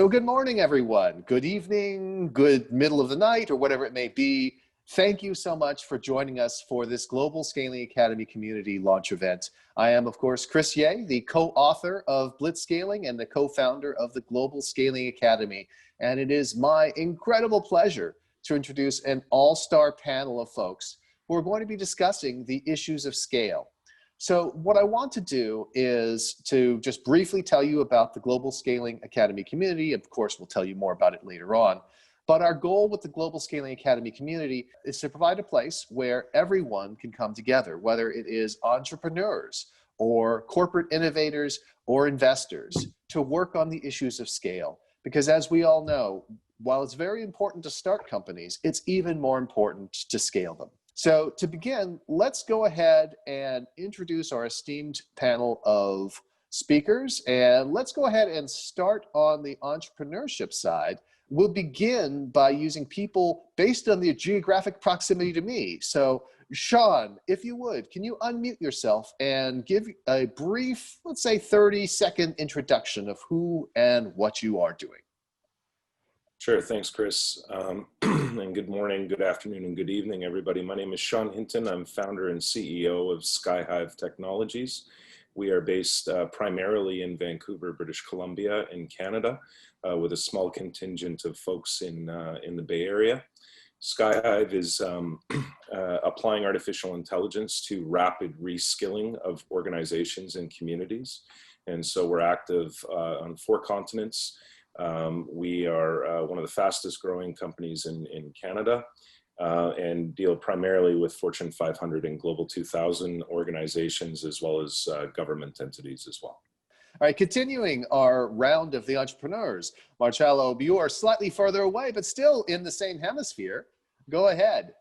So good morning, everyone. Good evening, good middle of the night, or whatever it may be. Thank you so much for joining us for this Global Scaling Academy community launch event. I am, of course, Chris Ye, the co-author of Blitzscaling and the co-founder of the Global Scaling Academy. And it is my incredible pleasure to introduce an all-star panel of folks who are going to be discussing the issues of scale. So what I want to do is to just briefly tell you about the Global Scaling Academy community. Of course, we'll tell you more about it later on. But our goal with the Global Scaling Academy community is to provide a place where everyone can come together, whether it is entrepreneurs or corporate innovators or investors, to work on the issues of scale. Because as we all know, while it's very important to start companies, it's even more important to scale them. So to begin, let's go ahead and introduce our esteemed panel of speakers. And let's go ahead and start on the entrepreneurship side. We'll begin by using people based on their geographic proximity to me. So Sean, if you would, can you unmute yourself and give a brief, let's say 30-second introduction of who and what you are doing? Sure, thanks, Chris. And good morning, good afternoon, and good evening, everybody. My name is Sean Hinton. I'm founder and CEO of Skyhive Technologies. We are based primarily in Vancouver, British Columbia, in Canada, with a small contingent of folks in the Bay Area. Skyhive is applying artificial intelligence to rapid reskilling of organizations and communities. And so we're active on 4 continents. We are one of the fastest growing companies in Canada and deal primarily with Fortune 500 and Global 2000 organizations, as well as government entities as well. All right, continuing our round of the entrepreneurs. Marcello, you are slightly further away, but still in the same hemisphere. Go ahead.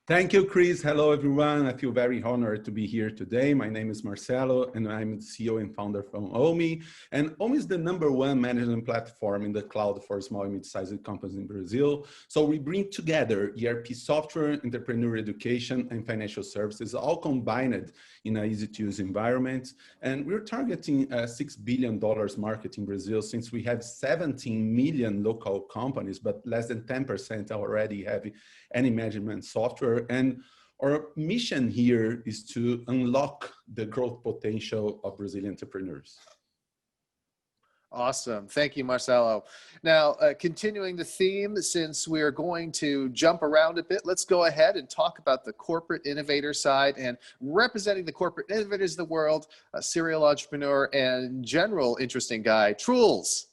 Thank you, Chris. Hello, everyone. I feel very honored to be here today. My name is Marcelo, and I'm the CEO and founder from OMI. And OMI is the #1 management platform in the cloud for small and mid-sized companies in Brazil. So we bring together ERP software, entrepreneurial education, and financial services, all combined in an easy-to-use environment. And we're targeting a $6 billion market in Brazil, since we have 17 million local companies, but less than 10% already have any management software. And our mission here is to unlock the growth potential of Brazilian entrepreneurs. Awesome. Thank you, Marcelo. Now, continuing the theme, since we're going to jump around a bit, let's go ahead and talk about the corporate innovator side. And representing the corporate innovators of the world, a serial entrepreneur and general interesting guy, Truls.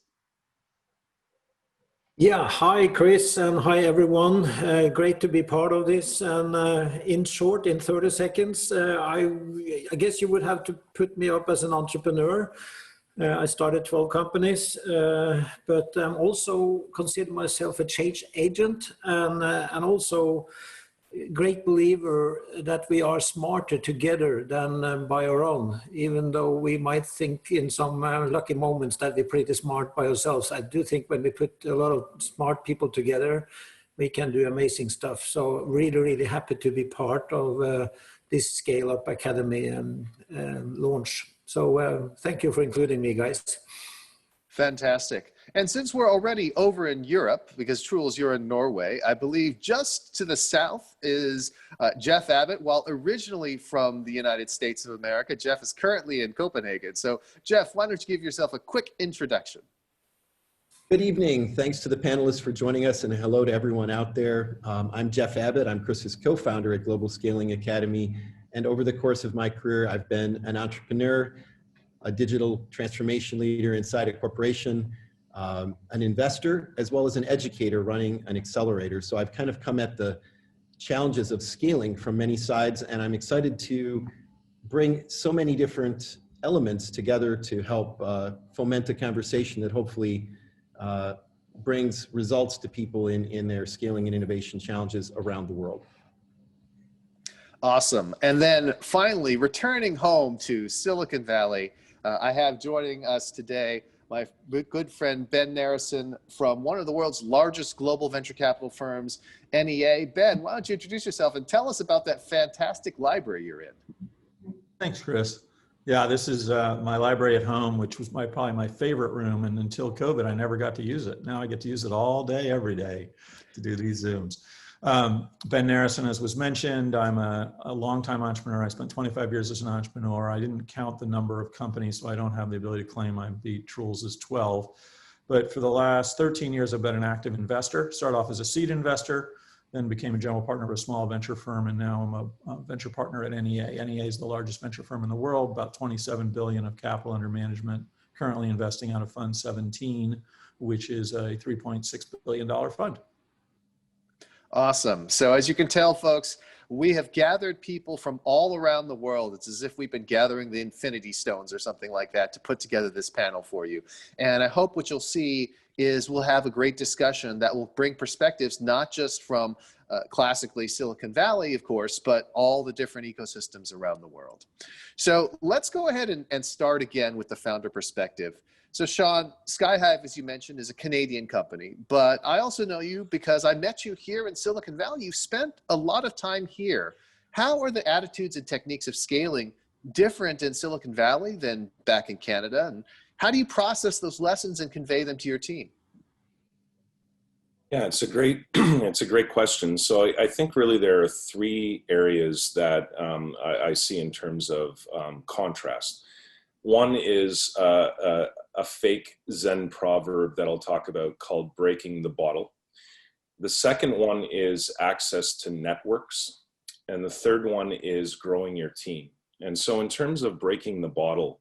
Yeah, hi Chris, and hi everyone. Great to be part of this. And in short, in 30 seconds, I guess you would have to put me up as an entrepreneur. I started 12 companies, but also consider myself a change agent, and also great believer that we are smarter together than by our own, even though we might think in some lucky moments that we're pretty smart by ourselves. I do think when we put a lot of smart people together, we can do amazing stuff. So really, really happy to be part of this Scale Up Academy and launch. So thank you for including me, guys. Fantastic. And since we're already over in Europe, because Truls, you're in Norway, I believe just to the south is Jeff Abbott. While originally from the United States of America, Jeff is currently in Copenhagen. So Jeff, why don't you give yourself a quick introduction? Good evening. Thanks to the panelists for joining us, and hello to everyone out there. I'm Jeff Abbott. I'm Chris's co-founder at Global Scaling Academy. And over the course of my career, I've been an entrepreneur, a digital transformation leader inside a corporation, an investor, as well as an educator running an accelerator. So I've kind of come at the challenges of scaling from many sides, and I'm excited to bring so many different elements together to help foment a conversation that hopefully brings results to people in their scaling and innovation challenges around the world. Awesome. And then finally, returning home to Silicon Valley, I have joining us today my good friend Ben Narrison from one of the world's largest global venture capital firms, NEA. Ben, why don't you introduce yourself and tell us about that fantastic library you're in? Thanks, Chris. Yeah, this is my library at home, which was probably my favorite room. And until COVID, I never got to use it. Now I get to use it all day, every day to do these Zooms. Ben Narrison, as was mentioned, I'm a longtime entrepreneur. I spent 25 years as an entrepreneur. I didn't count the number of companies, so I don't have the ability to claim I beat Truls' 12. But for the last 13 years, I've been an active investor. Started off as a seed investor, then became a general partner of a small venture firm, and now I'm a venture partner at NEA. NEA is the largest venture firm in the world, about 27 billion of capital under management, currently investing out of Fund 17, which is a $3.6 billion fund. Awesome. So as you can tell, folks, we have gathered people from all around the world. It's as if we've been gathering the Infinity Stones or something like that to put together this panel for you. And I hope what you'll see is we'll have a great discussion that will bring perspectives, not just from classically Silicon Valley, of course, but all the different ecosystems around the world. So let's go ahead and start again with the founder perspective. So Sean, Skyhive, as you mentioned, is a Canadian company, but I also know you because I met you here in Silicon Valley. You spent a lot of time here. How are the attitudes and techniques of scaling different in Silicon Valley than back in Canada? And how do you process those lessons and convey them to your team? Yeah, it's a great, it's a great question. So I think really there are three areas that I see in terms of contrast. One is a fake Zen proverb that I'll talk about called breaking the bottle. The second one is access to networks. And the third one is growing your team. And so in terms of breaking the bottle,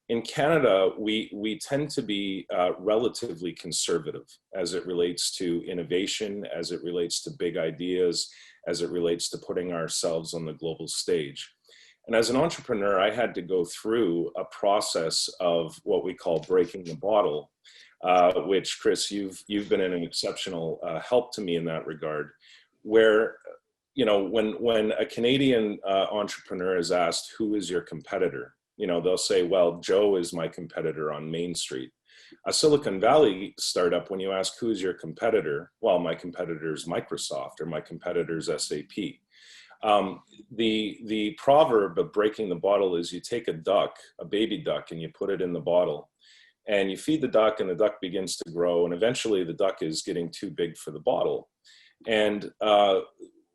in Canada, we tend to be relatively conservative as it relates to innovation, as it relates to big ideas, as it relates to putting ourselves on the global stage. And as an entrepreneur, I had to go through a process of what we call breaking the bottle, which, Chris, you've been an exceptional help to me in that regard, where, you know, when a Canadian entrepreneur is asked, who is your competitor? You know, they'll say, well, Joe is my competitor on Main Street. A Silicon Valley startup, when you ask who is your competitor, well, my competitor is Microsoft or my competitor is SAP. The proverb of breaking the bottle is you take a duck, a baby duck, and you put it in the bottle and you feed the duck and the duck begins to grow. And eventually the duck is getting too big for the bottle. And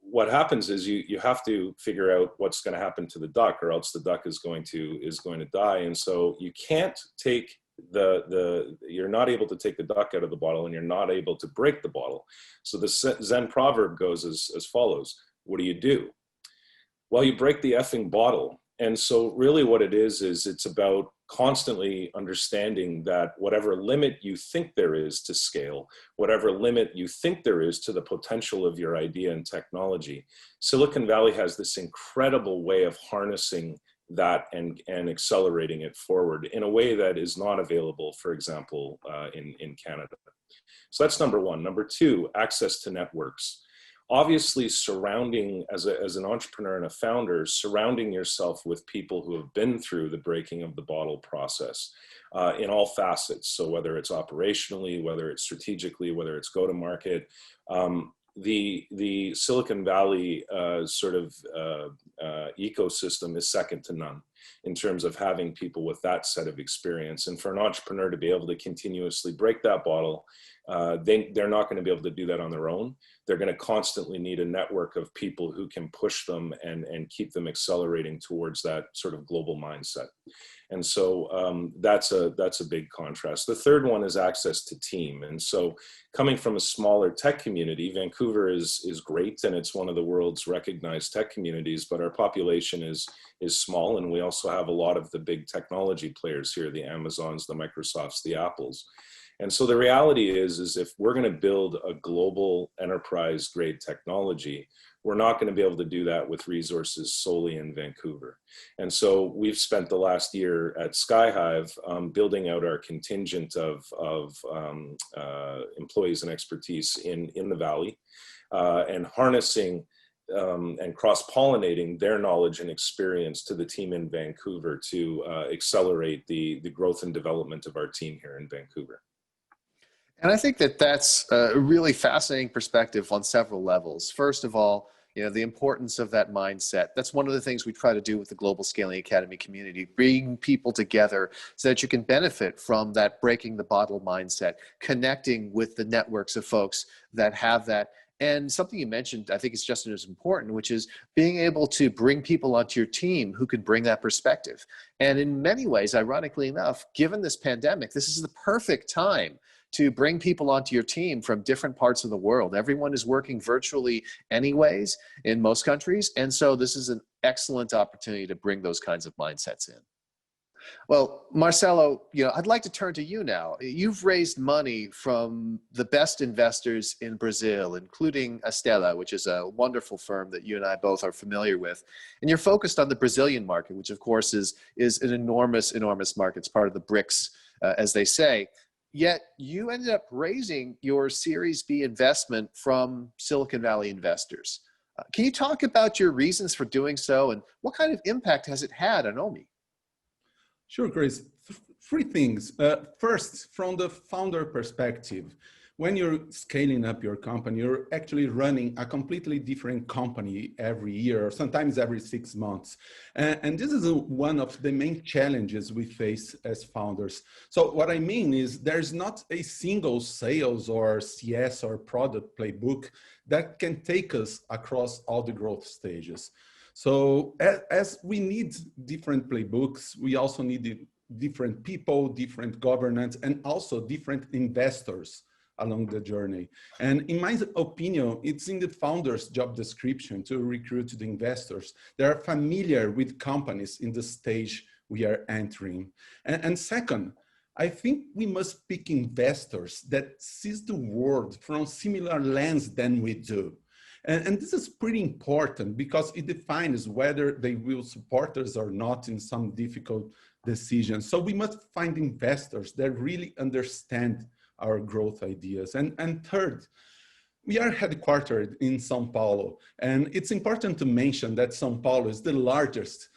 what happens is you have to figure out what's going to happen to the duck, or else the duck is going to die. And so you can't take you're not able to take the duck out of the bottle, and you're not able to break the bottle. So the Zen proverb goes as follows. What do? Well, you break the effing bottle. And so really what it is it's about constantly understanding that whatever limit you think there is to scale, whatever limit you think there is to the potential of your idea and technology, Silicon Valley has this incredible way of harnessing that and accelerating it forward in a way that is not available, for example, in Canada. So that's number one. Number two, access to networks. Obviously, surrounding, as an entrepreneur and a founder, surrounding yourself with people who have been through the breaking of the bottle process in all facets. So whether it's operationally, whether it's strategically, whether it's go-to-market, the Silicon Valley ecosystem is second to none in terms of having people with that set of experience. And for an entrepreneur to be able to continuously break that bottle, they're not going to be able to do that on their own. They're going to constantly need a network of people who can push them and keep them accelerating towards that sort of global mindset. And so that's a big contrast. The third one is access to team. And so coming from a smaller tech community, Vancouver is great, and it's one of the world's recognized tech communities, but our population is small, and we also have a lot of the big technology players here, the Amazons, the Microsofts, the Apples. And so the reality is if we're going to build a global enterprise grade technology, we're not going to be able to do that with resources solely in Vancouver. And so we've spent the last year at Skyhive building out our contingent of employees and expertise in the Valley and harnessing and cross-pollinating their knowledge and experience to the team in Vancouver to accelerate the growth and development of our team here in Vancouver. And I think that that's a really fascinating perspective on several levels. First of all, the importance of that mindset. That's one of the things we try to do with the Global Scaling Academy community, bring people together so that you can benefit from that breaking the bottle mindset, connecting with the networks of folks that have that. And something you mentioned, I think it's just as important, which is being able to bring people onto your team who can bring that perspective. And in many ways, ironically enough, given this pandemic, this is the perfect time to bring people onto your team from different parts of the world. Everyone is working virtually anyways in most countries. And so this is an excellent opportunity to bring those kinds of mindsets in. Well, Marcelo, I'd like to turn to you now. You've raised money from the best investors in Brazil, including Estela, which is a wonderful firm that you and I both are familiar with. And you're focused on the Brazilian market, which of course is an enormous, enormous market. It's part of the BRICS, as they say. Yet you ended up raising your Series B investment from Silicon Valley investors. Can you talk about your reasons for doing so and what kind of impact has it had on OMI? Sure, Chris. Three things. First, from the founder perspective, when you're scaling up your company, you're actually running a completely different company every year, or sometimes every 6 months. And this is one of the main challenges we face as founders. So what I mean is there's not a single sales or CS or product playbook that can take us across all the growth stages. So as we need different playbooks, we also need different people, different governance, and also different investors along the journey. And in my opinion, it's in the founder's job description to recruit the investors that are familiar with companies in the stage we are entering. And second, I think we must pick investors that sees the world from a similar lens than we do. And this is pretty important because it defines whether they will support us or not in some difficult decisions. So we must find investors that really understand our growth ideas. And third, we are headquartered in São Paulo. And it's important to mention that São Paulo is the largest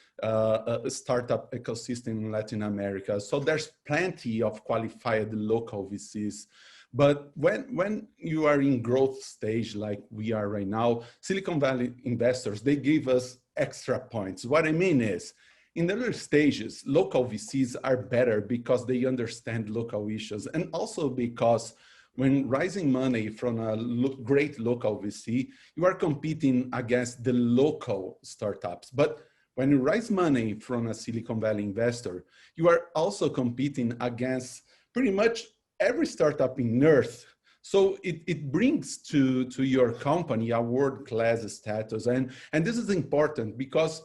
startup ecosystem in Latin America. So there's plenty of qualified local VCs. But when you are in growth stage like we are right now, Silicon Valley investors, they give us extra points. What I mean is, in the early stages, local VCs are better because they understand local issues, and also because when raising money from a great local VC, you are competing against the local startups. But when you raise money from a Silicon Valley investor, you are also competing against pretty much every startup in Earth. So it brings to your company a world-class status. And this is important because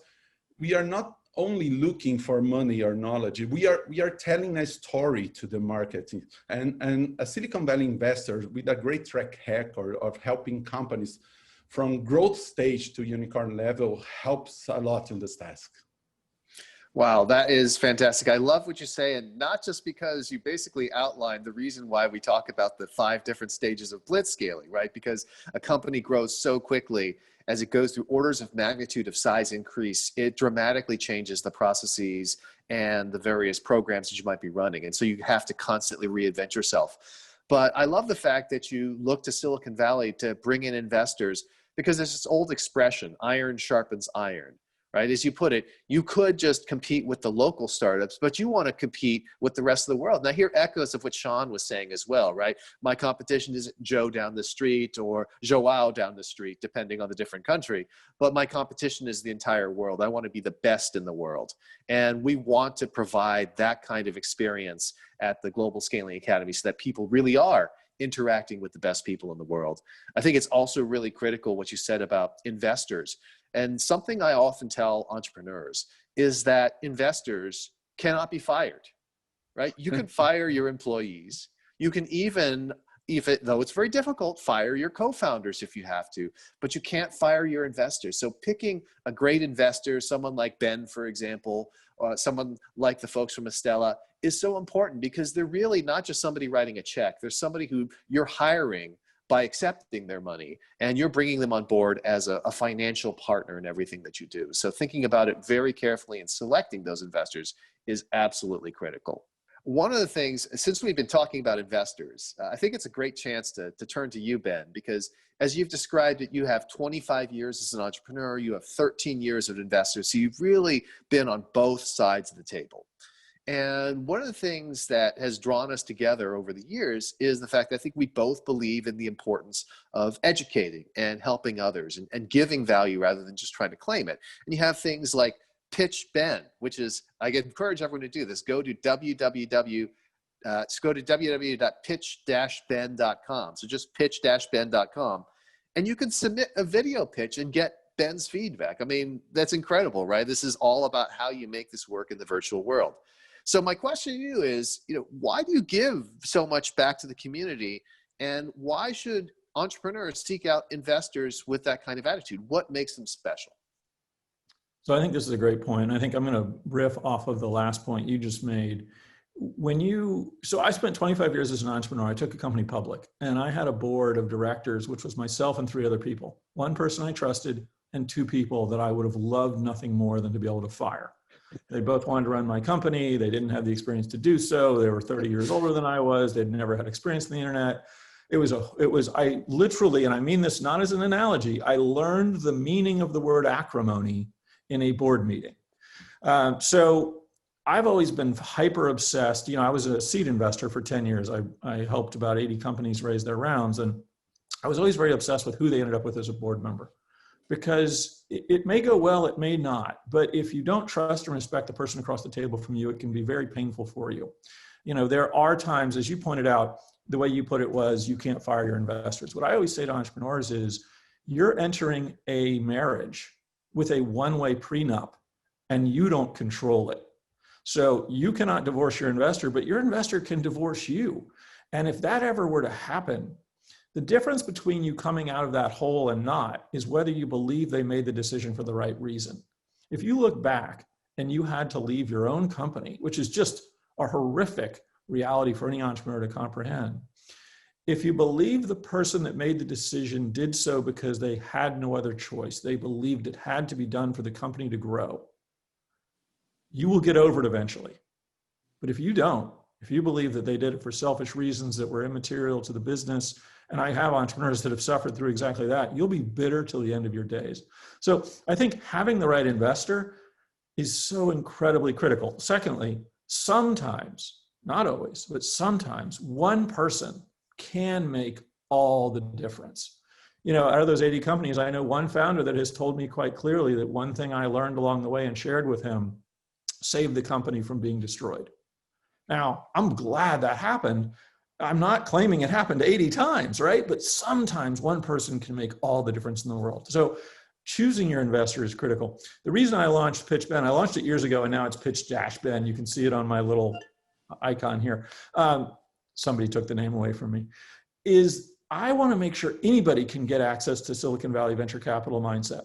we are not only looking for money or knowledge, we are telling a story to the market. And a Silicon Valley investor with a great track record of helping companies from growth stage to unicorn level helps a lot in this task. Wow, that is fantastic. I love what you say, and not just because you basically outlined the reason why we talk about the 5 different stages of blitzscaling, right? Because a company grows so quickly as it goes through orders of magnitude of size increase, it dramatically changes the processes and the various programs that you might be running. And so you have to constantly reinvent yourself. But I love the fact that you look to Silicon Valley to bring in investors because there's this old expression, iron sharpens iron. Right? As you put it, you could just compete with the local startups, but you want to compete with the rest of the world. Now, here echoes of what Sean was saying as well, right? My competition isn't Joe down the street or Joao down the street, depending on the different country, but my competition is the entire world. I want to be the best in the world. And we want to provide that kind of experience at the Global Scaling Academy so that people really are interacting with the best people in the world. I think it's also really critical what you said about investors. And something I often tell entrepreneurs is that investors cannot be fired, right? You can fire your employees. You can even, though it's very difficult, fire your co-founders if you have to, but you can't fire your investors. So picking a great investor, someone like Ben, for example, or someone like the folks from Estela, is so important because they're really not just somebody writing a check. There's somebody who you're hiring by accepting their money, and you're bringing them on board as a financial partner in everything that you do. So thinking about it very carefully and selecting those investors is absolutely critical. one of the things, since we've been talking about investors, I think it's a great chance to turn to you, Ben, because as you've described it, you have 25 years as an entrepreneur, you have 13 years of investors, so you've really been on both sides of the table. And one of the things that has drawn us together over the years is the fact that I think we both believe in the importance of educating and helping others and giving value rather than just trying to claim it. And you have things like Pitch Ben, which is, I encourage everyone to do this. Go to www.pitch-ben.com. So just pitch-ben.com. And you can submit a video pitch and get Ben's feedback. I mean, that's incredible, right? This is all about how you make this work in the virtual world. So my question to you is, why do you give so much back to the community, and why should entrepreneurs seek out investors with that kind of attitude? What makes them special? So I think this is a great point. I think I'm going to riff off of the last point you just made. So I spent 25 years as an entrepreneur. I took a company public, and I had a board of directors, which was myself and 3 other people. 1 person I trusted and 2 people that I would have loved nothing more than to be able to fire. They both wanted to run my company. They didn't have the experience to do so. They were 30 years older than I was. They'd never had experience in the internet. I literally, and I mean this not as an analogy, I learned the meaning of the word acrimony in a board meeting. So I've always been hyper obsessed. I was a seed investor for 10 years. I helped about 80 companies raise their rounds. And I was always very obsessed with who they ended up with as a board member. Because it may go well, it may not. But if you don't trust and respect the person across the table from you, it can be very painful for you. There are times, as you pointed out, the way you put it was, you can't fire your investors. What I always say to entrepreneurs is, you're entering a marriage with a one-way prenup, and you don't control it. So you cannot divorce your investor, but your investor can divorce you. And if that ever were to happen, the difference between you coming out of that hole and not is whether you believe they made the decision for the right reason. If you look back and you had to leave your own company, which is just a horrific reality for any entrepreneur to comprehend, if you believe the person that made the decision did so because they had no other choice, they believed it had to be done for the company to grow, you will get over it eventually. But if you don't, if you believe that they did it for selfish reasons that were immaterial to the business, and I have entrepreneurs that have suffered through exactly that, you'll be bitter till the end of your days. So I think having the right investor is so incredibly critical. Secondly, sometimes, not always, but sometimes one person can make all the difference. Out of those 80 companies, I know one founder that has told me quite clearly that one thing I learned along the way and shared with him saved the company from being destroyed. Now, I'm glad that happened. I'm not claiming it happened 80 times, right? But sometimes one person can make all the difference in the world. So choosing your investor is critical. The reason I launched Pitch Ben, I launched it years ago, and now it's Pitch-Ben. You can see it on my little icon here. Somebody took the name away from me. Is I want to make sure anybody can get access to Silicon Valley venture capital mindset,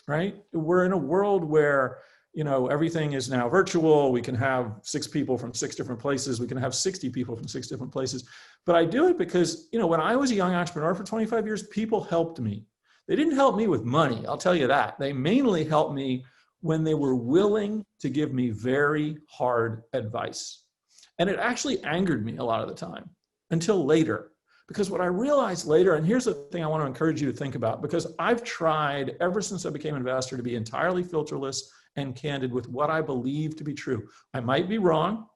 right? We're in a world where everything is now virtual. We can have 6 people from 6 different places. We can have 60 people from 6 different places. But I do it because, when I was a young entrepreneur for 25 years, people helped me. They didn't help me with money, I'll tell you that. They mainly helped me when they were willing to give me very hard advice. And it actually angered me a lot of the time until later. Because what I realized later, and here's the thing I want to encourage you to think about, because I've tried ever since I became an investor to be entirely filterless and candid with what I believe to be true. I might be wrong.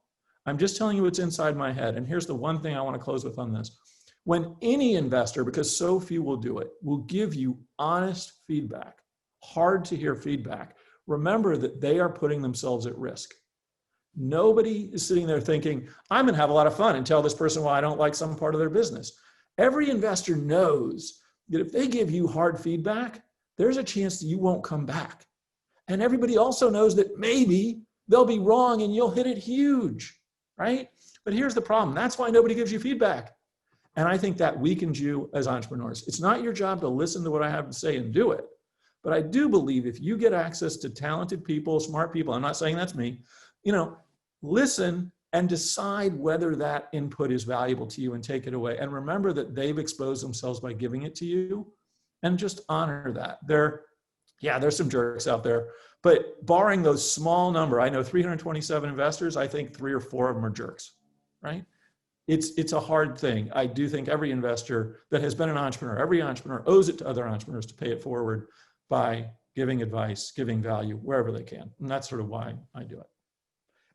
I'm just telling you what's inside my head. And here's the one thing I want to close with on this. When any investor, because so few will do it, will give you honest feedback, hard to hear feedback, remember that they are putting themselves at risk. Nobody is sitting there thinking, I'm going to have a lot of fun and tell this person why I don't like some part of their business. Every investor knows that if they give you hard feedback, there's a chance that you won't come back. And everybody also knows that maybe they'll be wrong and you'll hit it huge, right? But here's the problem. That's why nobody gives you feedback. And I think that weakens you as entrepreneurs. It's not your job to listen to what I have to say and do it. But I do believe if you get access to talented people, smart people, I'm not saying that's me, listen and decide whether that input is valuable to you and take it away. And remember that they've exposed themselves by giving it to you, and just honor that. There's some jerks out there, but barring those small number, I know 327 investors, I think 3 or 4 of them are jerks. right? It's a hard thing. I do think every investor that has been an entrepreneur, every entrepreneur owes it to other entrepreneurs to pay it forward by giving advice, giving value wherever they can. And that's sort of why I do it.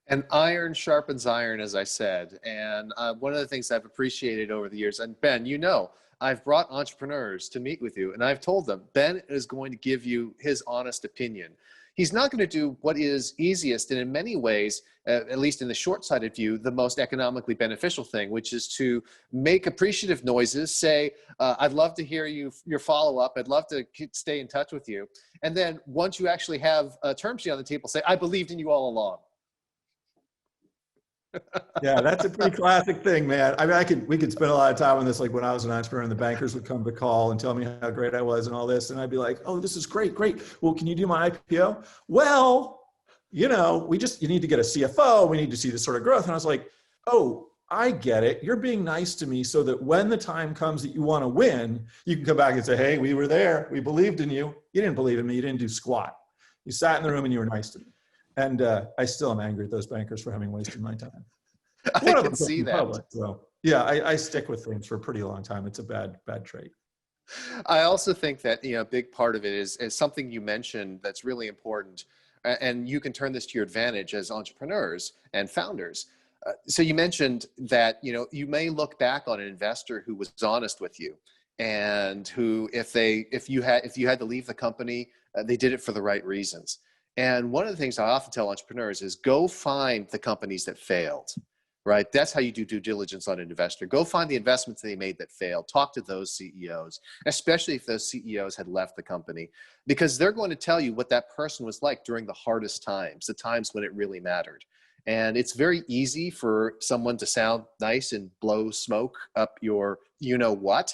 And iron sharpens iron, as I said. And one of the things I've appreciated over the years, and Ben, you know, I've brought entrepreneurs to meet with you, and I've told them, Ben is going to give you his honest opinion. He's not going to do what is easiest, and in many ways, at least in the short-sighted view, the most economically beneficial thing, which is to make appreciative noises, say, I'd love to hear your follow-up, I'd love to stay in touch with you. And then once you actually have a term sheet on the table, say, I believed in you all along. Yeah, that's a pretty classic thing, man. I mean, we could spend a lot of time on this. Like when I was an entrepreneur and the bankers would come to call and tell me how great I was and all this. And I'd be like, oh, this is great. Well, can you do my IPO? Well, you know, you need to get a CFO. We need to see this sort of growth. And I was like, oh, I get it. You're being nice to me so that when the time comes that you want to win, you can come back and say, hey, we were there. We believed in you. You didn't believe in me. You didn't do squat. You sat in the room and you were nice to me. And I still am angry at those bankers for having wasted my time. I can see that. Public, so yeah, I stick with things for a pretty long time. It's a bad trait. I also think that, you know, a big part of it is something you mentioned that's really important, and you can turn this to your advantage as entrepreneurs and founders. So you mentioned that, you know, you may look back on an investor who was honest with you, and who, if you had to leave the company, they did it for the right reasons. And one of the things I often tell entrepreneurs is go find the companies that failed, right? That's how you do due diligence on an investor. Go find the investments they made that failed. Talk to those CEOs, especially if those CEOs had left the company, because they're going to tell you what that person was like during the hardest times, the times when it really mattered. And it's very easy for someone to sound nice and blow smoke up your you-know-what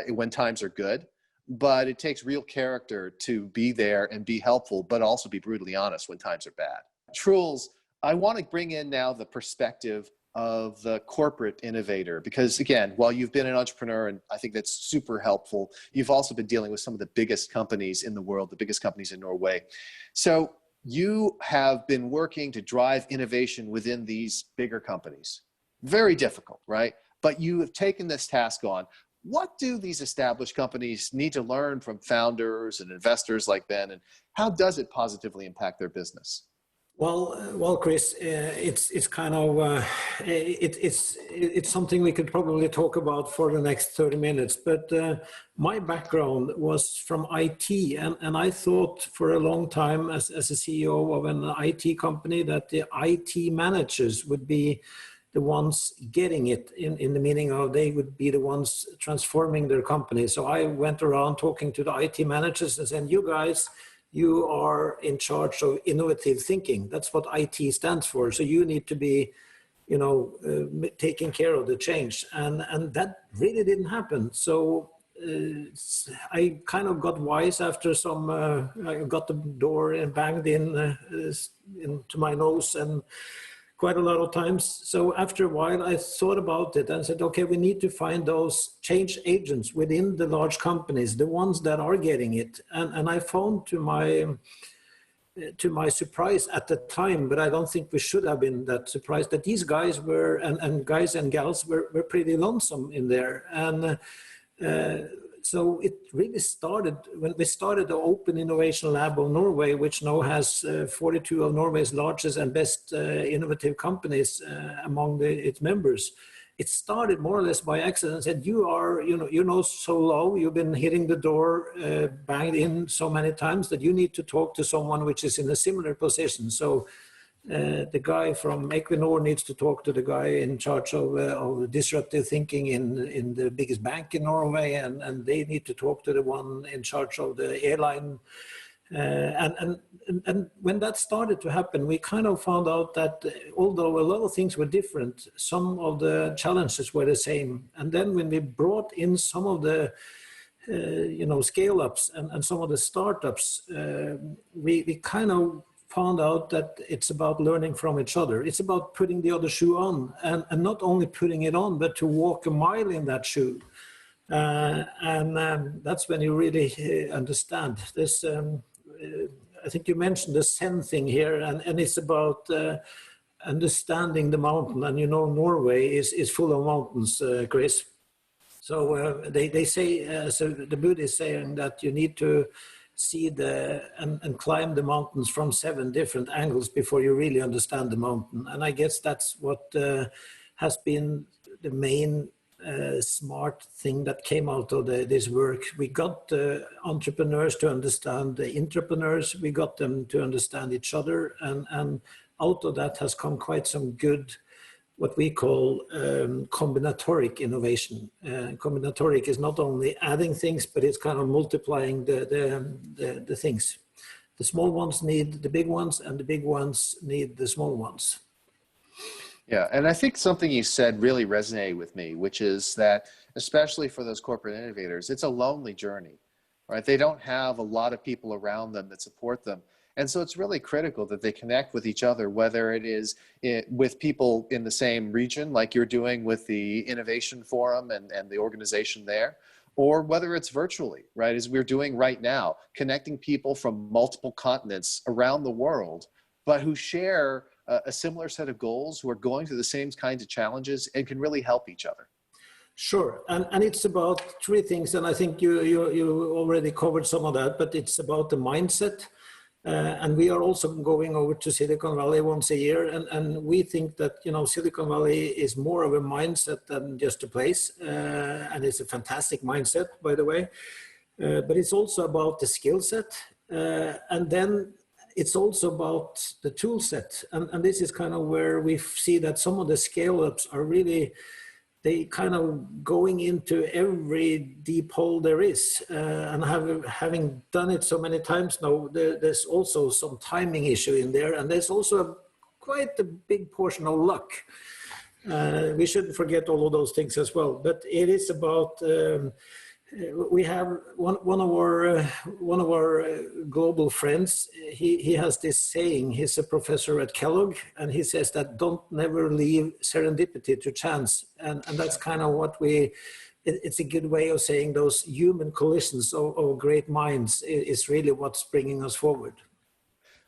when times are good. But it takes real character to be there and be helpful, but also be brutally honest when times are bad. Truls, I want to bring in now the perspective of the corporate innovator, because again, while you've been an entrepreneur, and I think that's super helpful, you've also been dealing with some of the biggest companies in the world, the biggest companies in Norway. So you have been working to drive innovation within these bigger companies. Very difficult, right? But you have taken this task on. What do these established companies need to learn from founders and investors like Ben, and how does it positively impact their business? Well, Chris, it's kind of it's something we could probably talk about for the next 30 minutes. But my background was from IT, and I thought for a long time as a CEO of an IT company that the IT managers would be the ones getting it in the meaning of they would be the ones transforming their company. So I went around talking to the IT managers and saying, you guys, you are in charge of innovative thinking. That's what IT stands for. So you need to be, taking care of the change. And that really didn't happen. So I kind of got wise after I got the door and banged into my nose and quite a lot of times. So after a while, I thought about it and said, okay, we need to find those change agents within the large companies, the ones that are getting it. And I found to my surprise at the time, but I don't think we should have been that surprised, that these guys were, and guys and gals were pretty lonesome in there. And so it really started when we started the Open Innovation Lab of Norway, which now has 42 of Norway's largest and best innovative companies among its members. It started more or less by accident. Said, you're so low, you've been hitting the door, banged in so many times that you need to talk to someone which is in a similar position. So the guy from Equinor needs to talk to the guy in charge of disruptive thinking in the biggest bank in Norway, and they need to talk to the one in charge of the airline. And when that started to happen, we kind of found out that although a lot of things were different, some of the challenges were the same. And then when we brought in some of the scale-ups and some of the startups, we kind of found out that it's about learning from each other. It's about putting the other shoe on, and not only putting it on, but to walk a mile in that shoe. And that's when you really understand this. I think you mentioned the Zen thing here, and it's about understanding the mountain. And you know, Norway is full of mountains, Chris. So they say, so the Buddha is saying that you need to see and climb the mountains from 7 different angles before you really understand the mountain. And I guess that's what has been the main smart thing that came out of this work. We got entrepreneurs to understand the entrepreneurs, we got them to understand each other, and out of that has come quite some good, what we call combinatoric innovation. Combinatoric is not only adding things, but it's kind of multiplying the things. The small ones need the big ones, and the big ones need the small ones. Yeah, and I think something you said really resonated with me, which is that, especially for those corporate innovators, it's a lonely journey, right? They don't have a lot of people around them that support them. And so it's really critical that they connect with each other, whether it is with people in the same region, like you're doing with the Innovation Forum and the organization there, or whether it's virtually, right, as we're doing right now, connecting people from multiple continents around the world, but who share a similar set of goals, who are going through the same kinds of challenges and can really help each other. Sure, and it's about 3 things, and I think you already covered some of that, but it's about the mindset. And we are also going over to Silicon Valley once a year, and we think that, you know, Silicon Valley is more of a mindset than just a place, and it's a fantastic mindset, by the way, but it's also about the skill set, and then it's also about the tool set, and this is kind of where we see that some of the scale-ups are really, they kind of going into every deep hole there is, and having done it so many times now, there's also some timing issue in there, and there's also quite a big portion of luck. We shouldn't forget all of those things as well, but it is about, we have one of our global friends. He has this saying. He's a professor at Kellogg, and he says that don't never leave serendipity to chance, and that's kind of what it's a good way of saying those human collisions of great minds is really what's bringing us forward.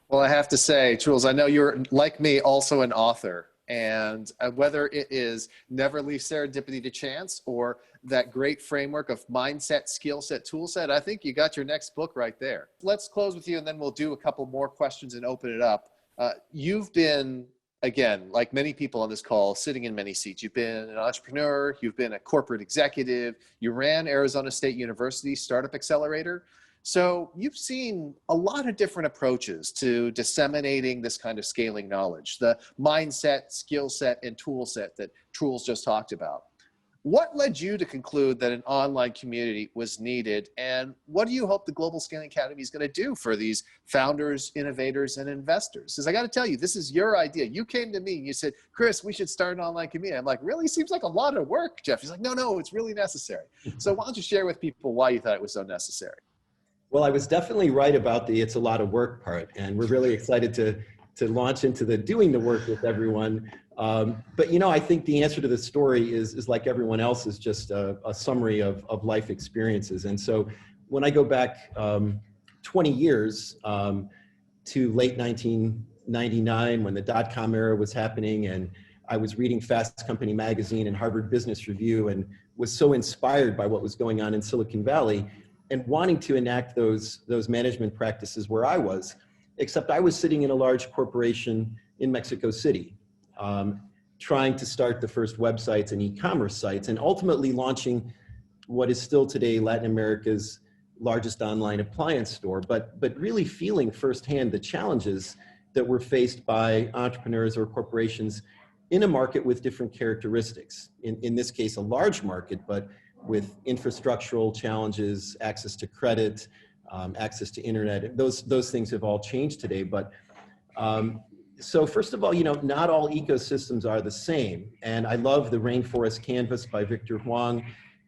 Well, I have to say, Truls, I know you're, like me, also an author. And whether it is never leave serendipity to chance or that great framework of mindset, skill set, tool set, I think you got your next book right there. Let's close with you, and then we'll do a couple more questions and open it up. You've been, again, like many people on this call, sitting in many seats. You've been an entrepreneur, you've been a corporate executive, you ran Arizona State University Startup Accelerator. So you've seen a lot of different approaches to disseminating this kind of scaling knowledge, the mindset, skill set, and tool set that Truls just talked about. What led you to conclude that an online community was needed, and what do you hope the Global Scaling Academy is going to do for these founders, innovators, and investors? Because I got to tell you, this is your idea. You came to me and you said, Chris, we should start an online community. I'm like, really? Seems like a lot of work, Jeff. He's like, no, it's really necessary. So why don't you share with people why you thought it was so necessary? Well, I was definitely right about the it's a lot of work part, and we're really excited to launch into the doing the work with everyone. But you know, I think the answer to the story is like everyone else, is just a summary of life experiences. And so when I go back 20 years to late 1999, when the dot-com era was happening, and I was reading Fast Company magazine and Harvard Business Review, and was so inspired by what was going on in Silicon Valley, and wanting to enact those management practices where I was, except I was sitting in a large corporation in Mexico City, trying to start the first websites and e-commerce sites, and ultimately launching what is still today Latin America's largest online appliance store, but really feeling firsthand the challenges that were faced by entrepreneurs or corporations in a market with different characteristics. In this case, a large market, but with infrastructural challenges, access to credit, access to internet. Those things have all changed today. But so first of all, you know, not all ecosystems are the same. And I love the Rainforest Canvas by Victor Huang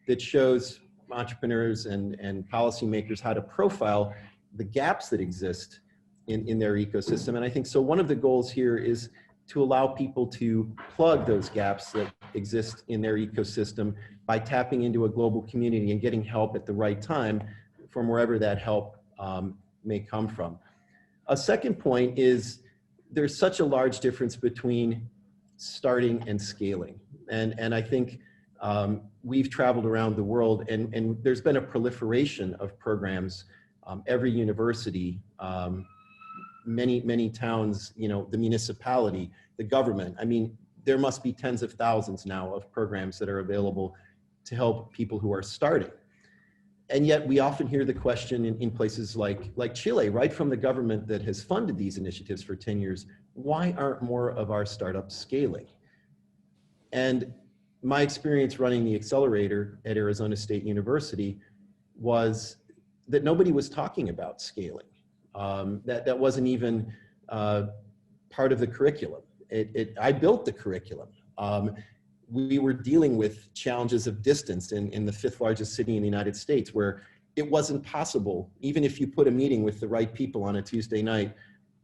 that shows entrepreneurs and policymakers how to profile the gaps that exist in their ecosystem. And I think so one of the goals here is to allow people to plug those gaps that exist in their ecosystem by tapping into a global community and getting help at the right time from wherever that help may come from. A second point is there's such a large difference between starting and scaling. And I think we've traveled around the world, and there's been a proliferation of programs. Every university, many towns, the municipality, the government. I mean, there must be tens of thousands now of programs that are available to help people who are starting. And yet we often hear the question in places like Chile, right from the government that has funded these initiatives for 10 years, why aren't more of our startups scaling? And my experience running the accelerator at Arizona State University was that nobody was talking about scaling. That wasn't even part of the curriculum. I built the curriculum. We were dealing with challenges of distance in the 5th largest city in the United States, where it wasn't possible, even if you put a meeting with the right people on a Tuesday night,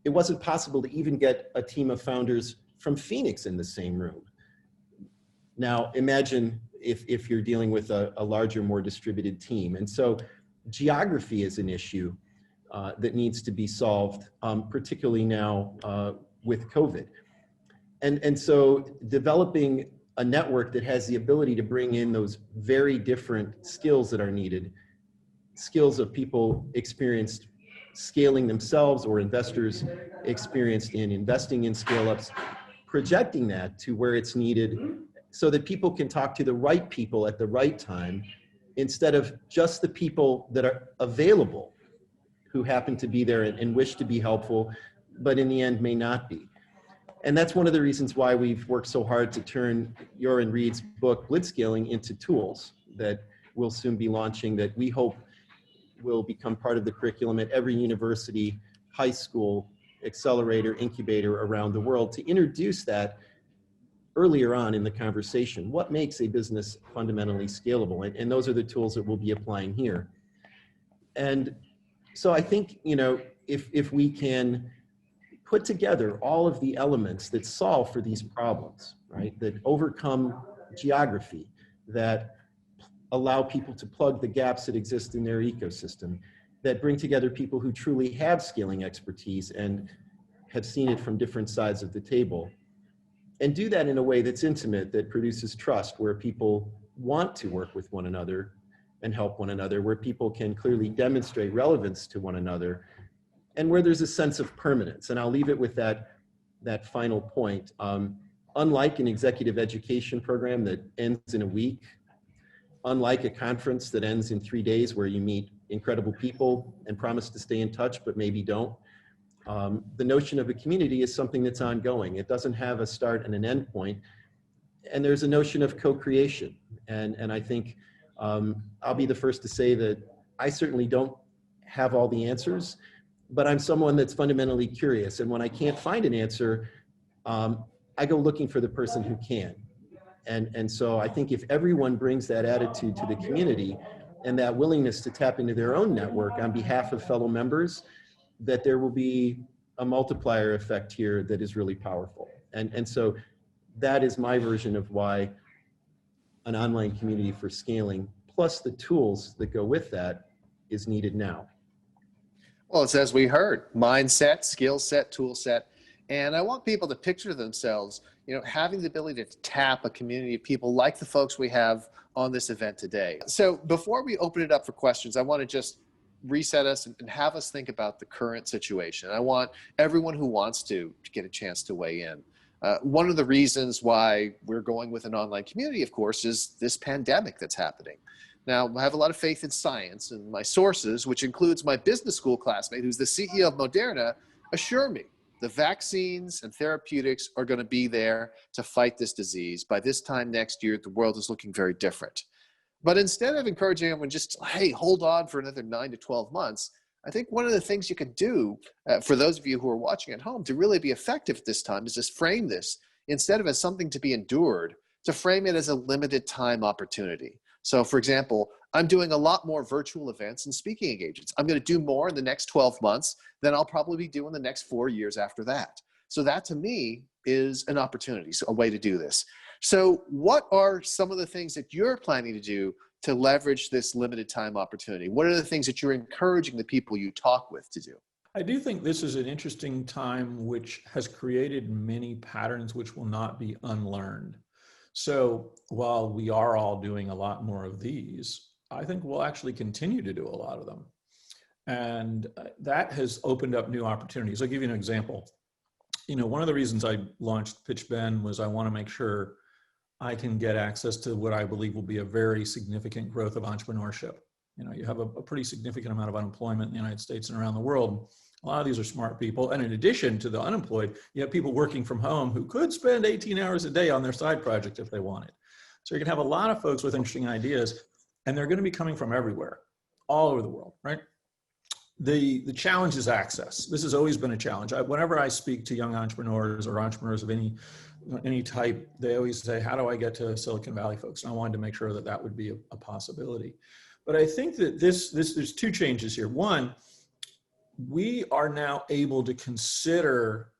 it wasn't possible to even get a team of founders from Phoenix in the same room. Now, imagine if you're dealing with a larger, more distributed team. And so geography is an issue that needs to be solved, particularly now with COVID. And so developing a network that has the ability to bring in those very different skills that are needed, skills of people experienced scaling themselves or investors experienced in investing in scale-ups, projecting that to where it's needed so that people can talk to the right people at the right time instead of just the people that are available who happen to be there and wish to be helpful, but in the end may not be. And that's one of the reasons why we've worked so hard to turn your and Reed's book, Blitzscaling, into tools that we'll soon be launching that we hope will become part of the curriculum at every university, high school, accelerator, incubator around the world to introduce that earlier on in the conversation. What makes a business fundamentally scalable? And those are the tools that we'll be applying here. And so I think, if we can put together all of the elements that solve for these problems, right? That overcome geography, that allow people to plug the gaps that exist in their ecosystem, that bring together people who truly have scaling expertise and have seen it from different sides of the table, and do that in a way that's intimate, that produces trust, where people want to work with one another and help one another, where people can clearly demonstrate relevance to one another, and where there's a sense of permanence. And I'll leave it with that final point. Unlike an executive education program that ends in a week, unlike a conference that ends in 3 days where you meet incredible people and promise to stay in touch, but maybe don't, the notion of a community is something that's ongoing. It doesn't have a start and an end point. And there's a notion of co-creation. And I think I'll be the first to say that I certainly don't have all the answers, but I'm someone that's fundamentally curious. And when I can't find an answer, I go looking for the person who can. And so I think if everyone brings that attitude to the community and that willingness to tap into their own network on behalf of fellow members, that there will be a multiplier effect here that is really powerful. And so that is my version of why an online community for scaling, plus the tools that go with that, is needed now. Well, it's as we heard, mindset, skill set, tool set. And I want people to picture themselves, having the ability to tap a community of people like the folks we have on this event today. So before we open it up for questions, I want to just reset us and have us think about the current situation. I want everyone who wants to get a chance to weigh in. One of the reasons why we're going with an online community, of course, is this pandemic that's happening. Now, I have a lot of faith in science, and my sources, which includes my business school classmate, who's the CEO of Moderna, assure me the vaccines and therapeutics are going to be there to fight this disease. By this time next year, the world is looking very different. But instead of encouraging everyone just, hey, hold on for another 9 to 12 months, I think one of the things you could do for those of you who are watching at home to really be effective at this time is just frame this, instead of as something to be endured, to frame it as a limited time opportunity. So for example, I'm doing a lot more virtual events and speaking engagements. I'm going to do more in the next 12 months than I'll probably be doing the next 4 years after that. So that to me is an opportunity, so a way to do this. So what are some of the things that you're planning to do to leverage this limited time opportunity? What are the things that you're encouraging the people you talk with to do? I do think this is an interesting time which has created many patterns which will not be unlearned. So while we are all doing a lot more of these, I think we'll actually continue to do a lot of them. And that has opened up new opportunities. I'll give you an example. One of the reasons I launched Pitch Ben was I want to make sure I can get access to what I believe will be a very significant growth of entrepreneurship. You have a pretty significant amount of unemployment in the United States and around the world. A lot of these are smart people. And in addition to the unemployed, you have people working from home who could spend 18 hours a day on their side project if they wanted. So you're gonna have a lot of folks with interesting ideas, and they're gonna be coming from everywhere, all over the world, right? The challenge is access. This has always been a challenge. Whenever I speak to young entrepreneurs or entrepreneurs of any type, they always say, how do I get to Silicon Valley folks? And I wanted to make sure that that would be a possibility. But I think that there's two changes here. One, we are now able to consider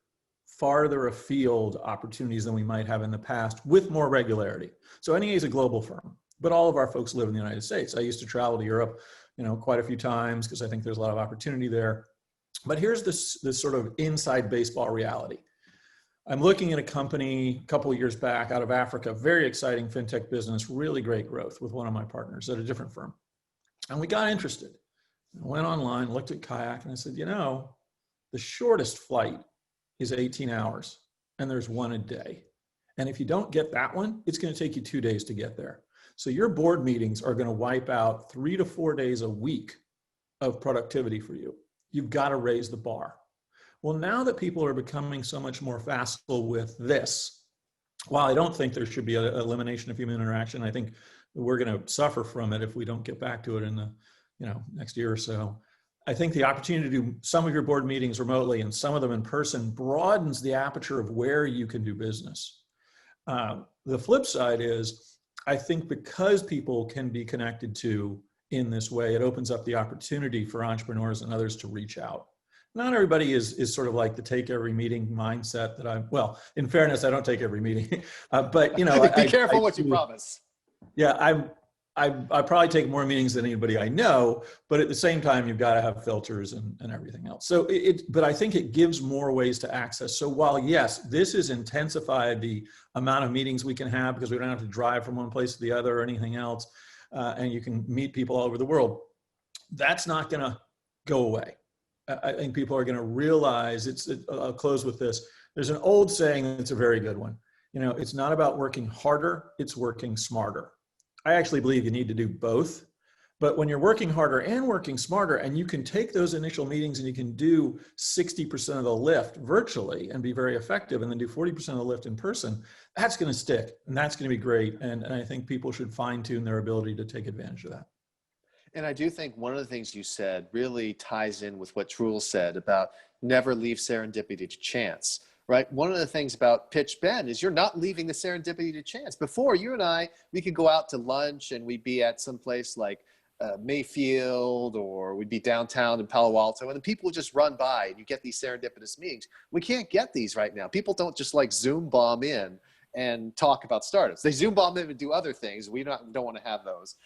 farther afield opportunities than we might have in the past with more regularity. So NEA is a global firm, but all of our folks live in the United States. I used to travel to Europe, quite a few times because I think there's a lot of opportunity there. But here's this sort of inside baseball reality. I'm looking at a company a couple of years back out of Africa, very exciting fintech business, really great growth with one of my partners at a different firm. And we got interested. I went online, looked at Kayak, and I said, the shortest flight is 18 hours, and there's one a day. And if you don't get that one, it's going to take you 2 days to get there. So your board meetings are going to wipe out 3 to 4 days a week of productivity for you. You've got to raise the bar. Well, now that people are becoming so much more facile with this, while I don't think there should be an elimination of human interaction, I think we're going to suffer from it if we don't get back to it in the next year or so. I think the opportunity to do some of your board meetings remotely and some of them in person broadens the aperture of where you can do business. The flip side is, I think because people can be connected to in this way, it opens up the opportunity for entrepreneurs and others to reach out. Not everybody is sort of like the take every meeting mindset that well, in fairness, I don't take every meeting, but be careful what you promise. Yeah, I probably take more meetings than anybody I know, but at the same time, you've got to have filters and everything else. So but I think it gives more ways to access. So while yes, this has intensified the amount of meetings we can have because we don't have to drive from one place to the other or anything else, and you can meet people all over the world, that's not going to go away. I think people are going to realize I'll close with this. There's an old saying that's a very good one. It's not about working harder, it's working smarter. I actually believe you need to do both. But when you're working harder and working smarter, and you can take those initial meetings and you can do 60% of the lift virtually and be very effective, and then do 40% of the lift in person, that's going to stick and that's going to be great. And I think people should fine tune their ability to take advantage of that. And I do think one of the things you said really ties in with what Truel said about never leave serendipity to chance, right? One of the things about Pitch Ben is you're not leaving the serendipity to chance. Before, you and I, we could go out to lunch and we'd be at some place like Mayfield, or we'd be downtown in Palo Alto, and the people would just run by and you get these serendipitous meetings. We can't get these right now. People don't just like Zoom bomb in and talk about startups. They Zoom bomb in and do other things. We don't want to have those.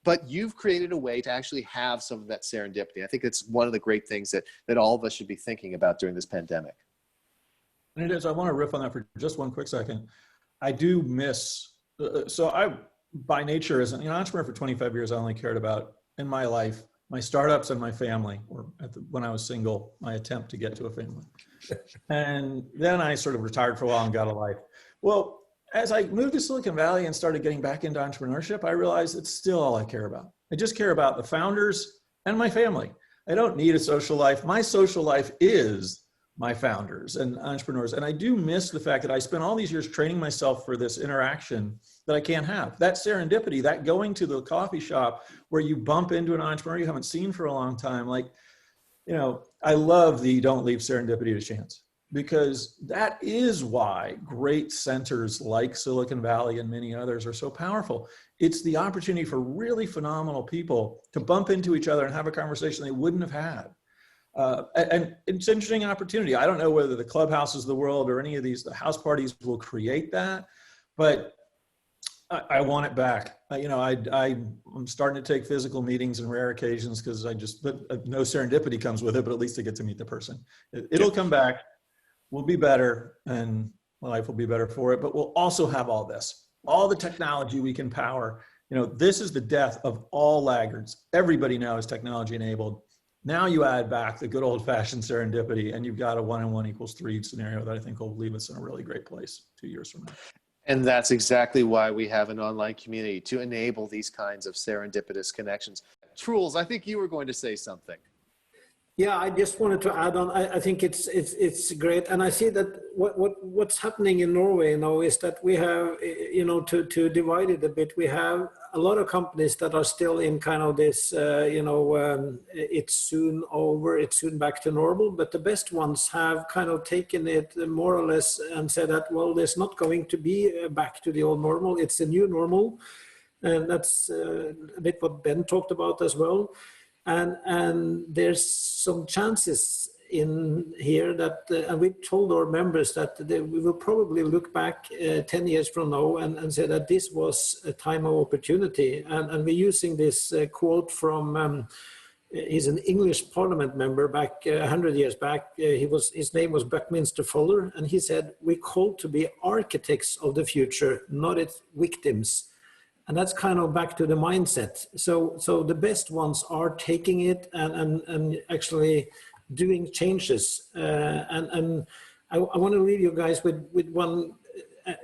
But you've created a way to actually have some of that serendipity. I think it's one of the great things that all of us should be thinking about during this pandemic. And it is. I want to riff on that for just one quick second. I do miss, so I, by nature, as an entrepreneur for 25 years, I only cared about, in my life, my startups and my family, or when I was single, my attempt to get to a family. And then I sort of retired for a while and got a life. Well, as I moved to Silicon Valley and started getting back into entrepreneurship, I realized it's still all I care about. I just care about the founders and my family. I don't need a social life. My social life is my founders and entrepreneurs. And I do miss the fact that I spent all these years training myself for this interaction that I can't have. That serendipity, that going to the coffee shop where you bump into an entrepreneur you haven't seen for a long time. I love the don't leave serendipity to chance, because that is why great centers like Silicon Valley and many others are so powerful. It's the opportunity for really phenomenal people to bump into each other and have a conversation they wouldn't have had. And it's an interesting opportunity. I don't know whether the clubhouses of the world or any of the house parties will create that, but I want it back. You know, I'm starting to take physical meetings in rare occasions because but no serendipity comes with it, but at least I get to meet the person. It'll come back. We'll be better and life will be better for it, but we'll also have all the technology we can power. You know, this is the death of all laggards. Everybody now is technology enabled. Now you add back the good old fashioned serendipity and you've got a 1 and 1 equals 3 scenario that I think will leave us in a really great place 2 years from now. And that's exactly why we have an online community, to enable these kinds of serendipitous connections. Truls, I think you were going to say something. Yeah, I just wanted to add on. I think it's great, and I see that what's happening in Norway now is that we have, you know, to divide it a bit, we have a lot of companies that are still in kind of this, it's soon over, it's soon back to normal. But the best ones have kind of taken it more or less and said that, well, there's not going to be back to the old normal. It's a new normal, and that's a bit what Ben talked about as well. And there's some chances in here that, and we told our members that we will probably look back 10 years from now and say that this was a time of opportunity. And we're using this quote from, he's an English Parliament member back 100 years back. His name was Buckminster Fuller, and he said, "We call to be architects of the future, not its victims." And that's kind of back to the mindset. So the best ones are taking it and actually doing changes. And I want to leave you guys with one.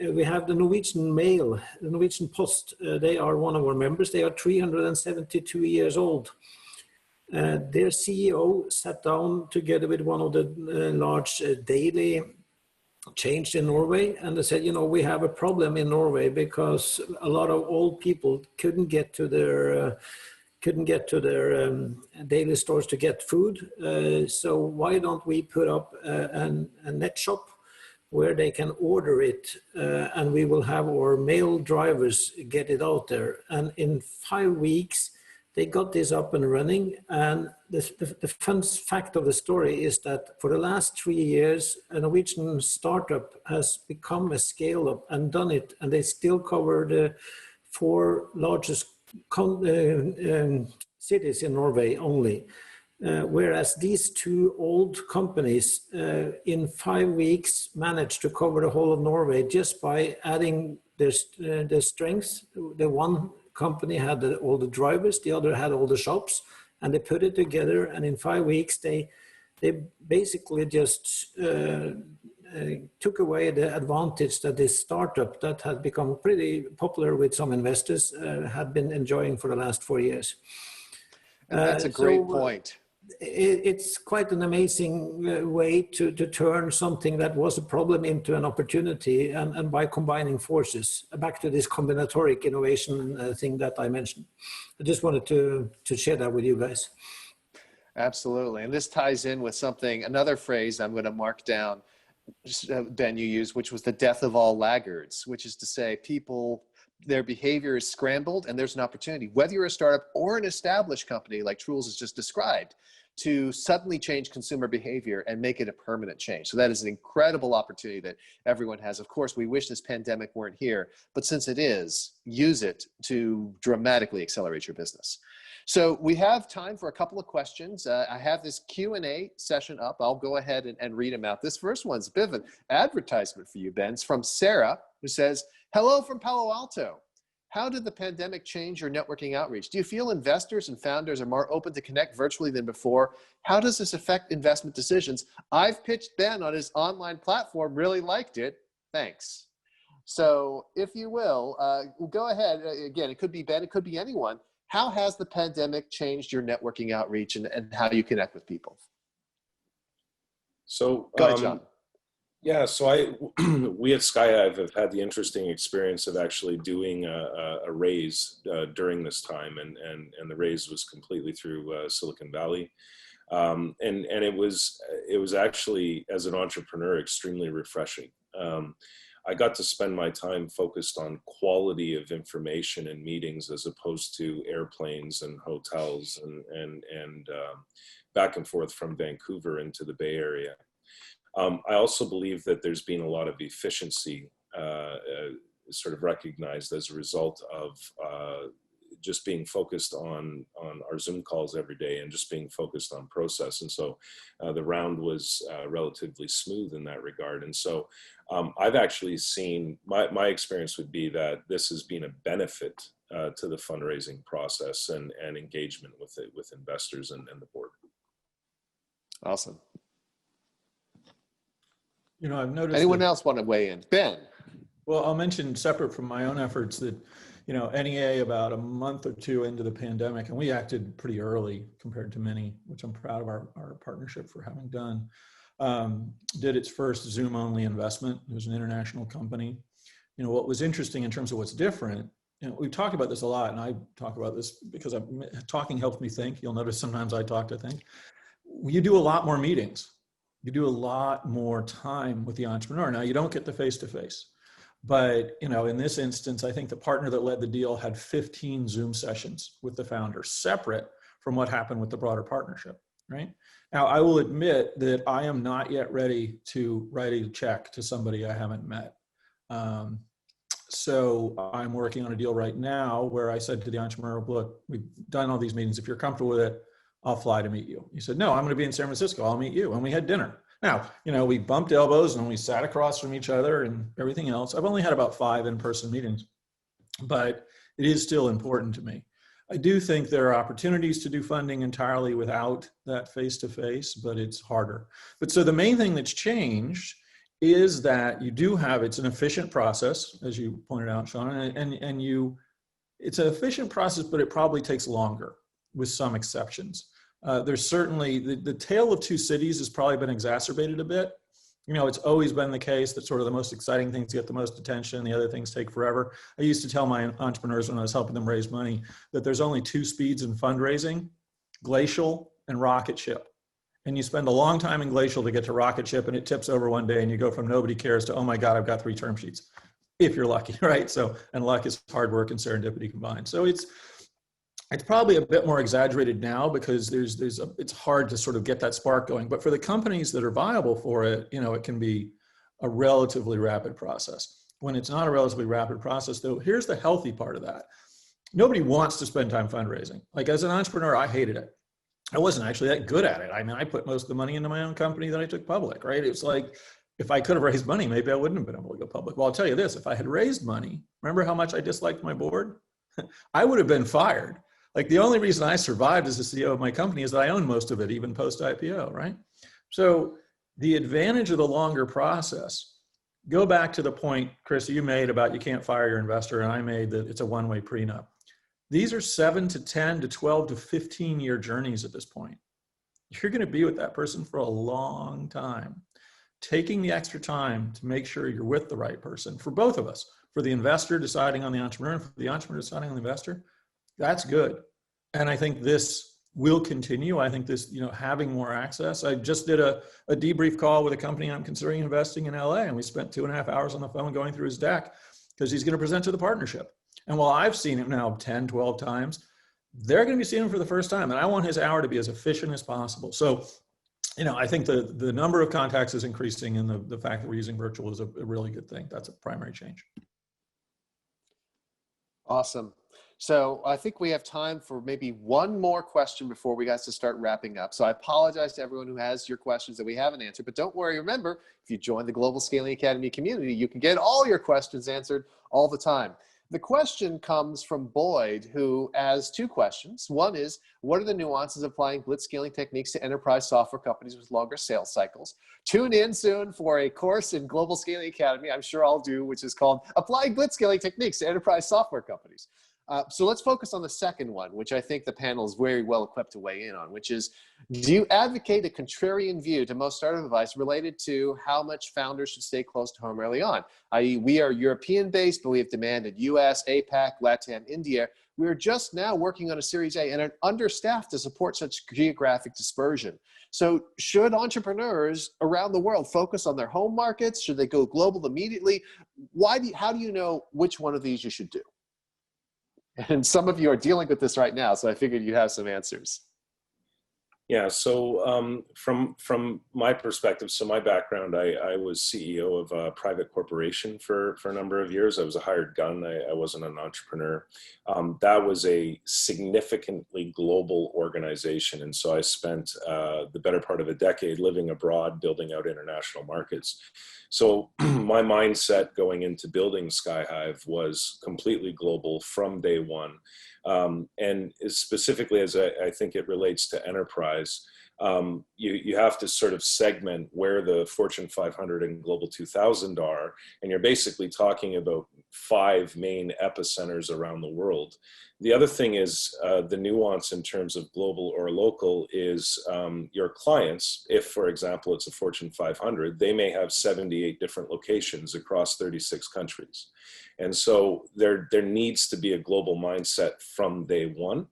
We have the Norwegian Mail, the Norwegian Post. They are one of our members. They are 372 years old. Their CEO sat down together with one of the large daily changed in Norway, and they said, you know, we have a problem in Norway because a lot of old people couldn't get to their daily stores to get food. So why don't we put up a net shop where they can order it, and we will have our mail drivers get it out there. And in 5 weeks, they got this up and running. And the fun fact of the story is that for the last 3 years, a Norwegian startup has become a scale up and done it. And they still cover the 4 largest cities in Norway only. Whereas these 2 old companies in 5 weeks managed to cover the whole of Norway just by adding their strengths. The one company had all the drivers, the other had all the shops, and they put it together. And in 5 weeks, they basically just took away the advantage that this startup that had become pretty popular with some investors had been enjoying for the last 4 years. And that's a great point. It's quite an amazing way to turn something that was a problem into an opportunity, and by combining forces. Back to this combinatoric innovation thing that I mentioned. I just wanted to share that with you guys. Absolutely. And this ties in with something, another phrase I'm going to mark down, Ben, you used, which was the death of all laggards, which is to say people, their behavior is scrambled and there's an opportunity, whether you're a startup or an established company like Truls has just described, to suddenly change consumer behavior and make it a permanent change. So that is an incredible opportunity that everyone has. Of course, we wish this pandemic weren't here, but since it is, use it to dramatically accelerate your business. So we have time for a couple of questions. I have this Q&A session up. I'll go ahead and read them out. This first one's a bit of an advertisement for you, Ben. It's from Sarah, who says, "Hello from Palo Alto. How did the pandemic change your networking outreach? Do you feel investors and founders are more open to connect virtually than before? How does this affect investment decisions? I've pitched Ben on his online platform, really liked it. Thanks." So if you will, go ahead. Again, it could be Ben, it could be anyone. How has the pandemic changed your networking outreach and how you connect with people? So, go ahead, John. Yeah, so we at Skyhive have had the interesting experience of actually doing a raise during this time, and the raise was completely through Silicon Valley, and it was actually, as an entrepreneur, extremely refreshing. I got to spend my time focused on quality of information and meetings as opposed to airplanes and hotels and back and forth from Vancouver into the Bay Area. I also believe that there's been a lot of efficiency sort of recognized as a result of just being focused on our Zoom calls every day and just being focused on process. And so the round was relatively smooth in that regard. And so I've actually seen, my experience would be that this has been a benefit to the fundraising process and engagement with investors and the board. Awesome. You know, I've noticed. Anyone else want to weigh in? Ben. Well, I'll mention separate from my own efforts that, you know, NEA about a month or two into the pandemic, and we acted pretty early compared to many, which I'm proud of our partnership for having done, did its first Zoom only investment. It was an international company. You know, what was interesting in terms of what's different, you know, we've talked about this a lot, and I talk about this because talking helps me think. You'll notice sometimes I talk to think. You do a lot more meetings. You do a lot more time with the entrepreneur. Now, you don't get the face-to-face. But, you know, in this instance, I think the partner that led the deal had 15 Zoom sessions with the founder, separate from what happened with the broader partnership, right? Now, I will admit that I am not yet ready to write a check to somebody I haven't met. So I'm working on a deal right now where I said to the entrepreneur, look, we've done all these meetings. If you're comfortable with it, I'll fly to meet you. He said, no, I'm going to be in San Francisco. I'll meet you. And we had dinner. Now, you know, we bumped elbows and we sat across from each other and everything else. I've only had about 5 in-person meetings, but it is still important to me. I do think there are opportunities to do funding entirely without that face-to-face, but it's harder. But so the main thing that's changed is that you do have, it's an efficient process, as you pointed out, Sean, and it's an efficient process, but it probably takes longer with some exceptions. There's certainly, the tale of two cities has probably been exacerbated a bit. You know, it's always been the case that sort of the most exciting things get the most attention, the other things take forever. I used to tell my entrepreneurs when I was helping them raise money that there's only 2 speeds in fundraising, glacial and rocket ship. And you spend a long time in glacial to get to rocket ship, and it tips over one day and you go from nobody cares to, oh my God, I've got 3 term sheets, if you're lucky, right? So, and luck is hard work and serendipity combined. So it's probably a bit more exaggerated now because it's hard to sort of get that spark going. But for the companies that are viable for it, you know, it can be a relatively rapid process. When it's not a relatively rapid process, though, here's the healthy part of that. Nobody wants to spend time fundraising. Like as an entrepreneur, I hated it. I wasn't actually that good at it. I mean, I put most of the money into my own company that I took public, right? It's like, if I could have raised money, maybe I wouldn't have been able to go public. Well, I'll tell you this, if I had raised money, remember how much I disliked my board? I would have been fired. Like the only reason I survived as the CEO of my company is that I own most of it, even post-IPO, right? So the advantage of the longer process, go back to the point, Chris, you made about you can't fire your investor, and I made that it's a one-way prenup. These are 7 to 10 to 12 to 15 year journeys at this point. You're going to be with that person for a long time. Taking the extra time to make sure you're with the right person for both of us, for the investor deciding on the entrepreneur, and for the entrepreneur deciding on the investor, that's good. And I think this will continue. I think this, you know, having more access. I just did a debrief call with a company I'm considering investing in LA, and we spent 2.5 hours on the phone going through his deck because he's going to present to the partnership. And while I've seen him now 10, 12 times, they're going to be seeing him for the first time. And I want his hour to be as efficient as possible. So, you know, I think the number of contacts is increasing, and the fact that we're using virtual is a really good thing. That's a primary change. Awesome. So I think we have time for maybe one more question before we guys to start wrapping up. So I apologize to everyone who has your questions that we haven't answered, but don't worry. Remember, if you join the Global Scaling Academy community, you can get all your questions answered all the time. The question comes from Boyd, who has 2 questions. One is, what are the nuances of applying blitzscaling techniques to enterprise software companies with longer sales cycles? Tune in soon for a course in Global Scaling Academy, I'm sure I'll do, which is called Applying Blitzscaling Techniques to Enterprise Software Companies. So let's focus on the second one, which I think the panel is very well equipped to weigh in on, which is, do you advocate a contrarian view to most startup advice related to how much founders should stay close to home early on? I.e., we are European-based, but we have demanded US, APAC, LATAM, India. We are just now working on a Series A and are understaffed to support such geographic dispersion. So should entrepreneurs around the world focus on their home markets? Should they go global immediately? How do you know which one of these you should do? And some of you are dealing with this right now, so I figured you'd have some answers. Yeah, so from my perspective, so my background, I was CEO of a private corporation for a number of years. I was a hired gun. I wasn't an entrepreneur. That was a significantly global organization. And so I spent the better part of a decade living abroad, building out international markets. So my mindset going into building Skyhive was completely global from day one. And specifically, as I think it relates to enterprise, you have to sort of segment where the Fortune 500 and Global 2000 are, and you're basically talking about 5 main epicenters around the world. The other thing is the nuance in terms of global or local is your clients, if for example it's a Fortune 500, they may have 78 different locations across 36 countries. And so there needs to be a global mindset from day one.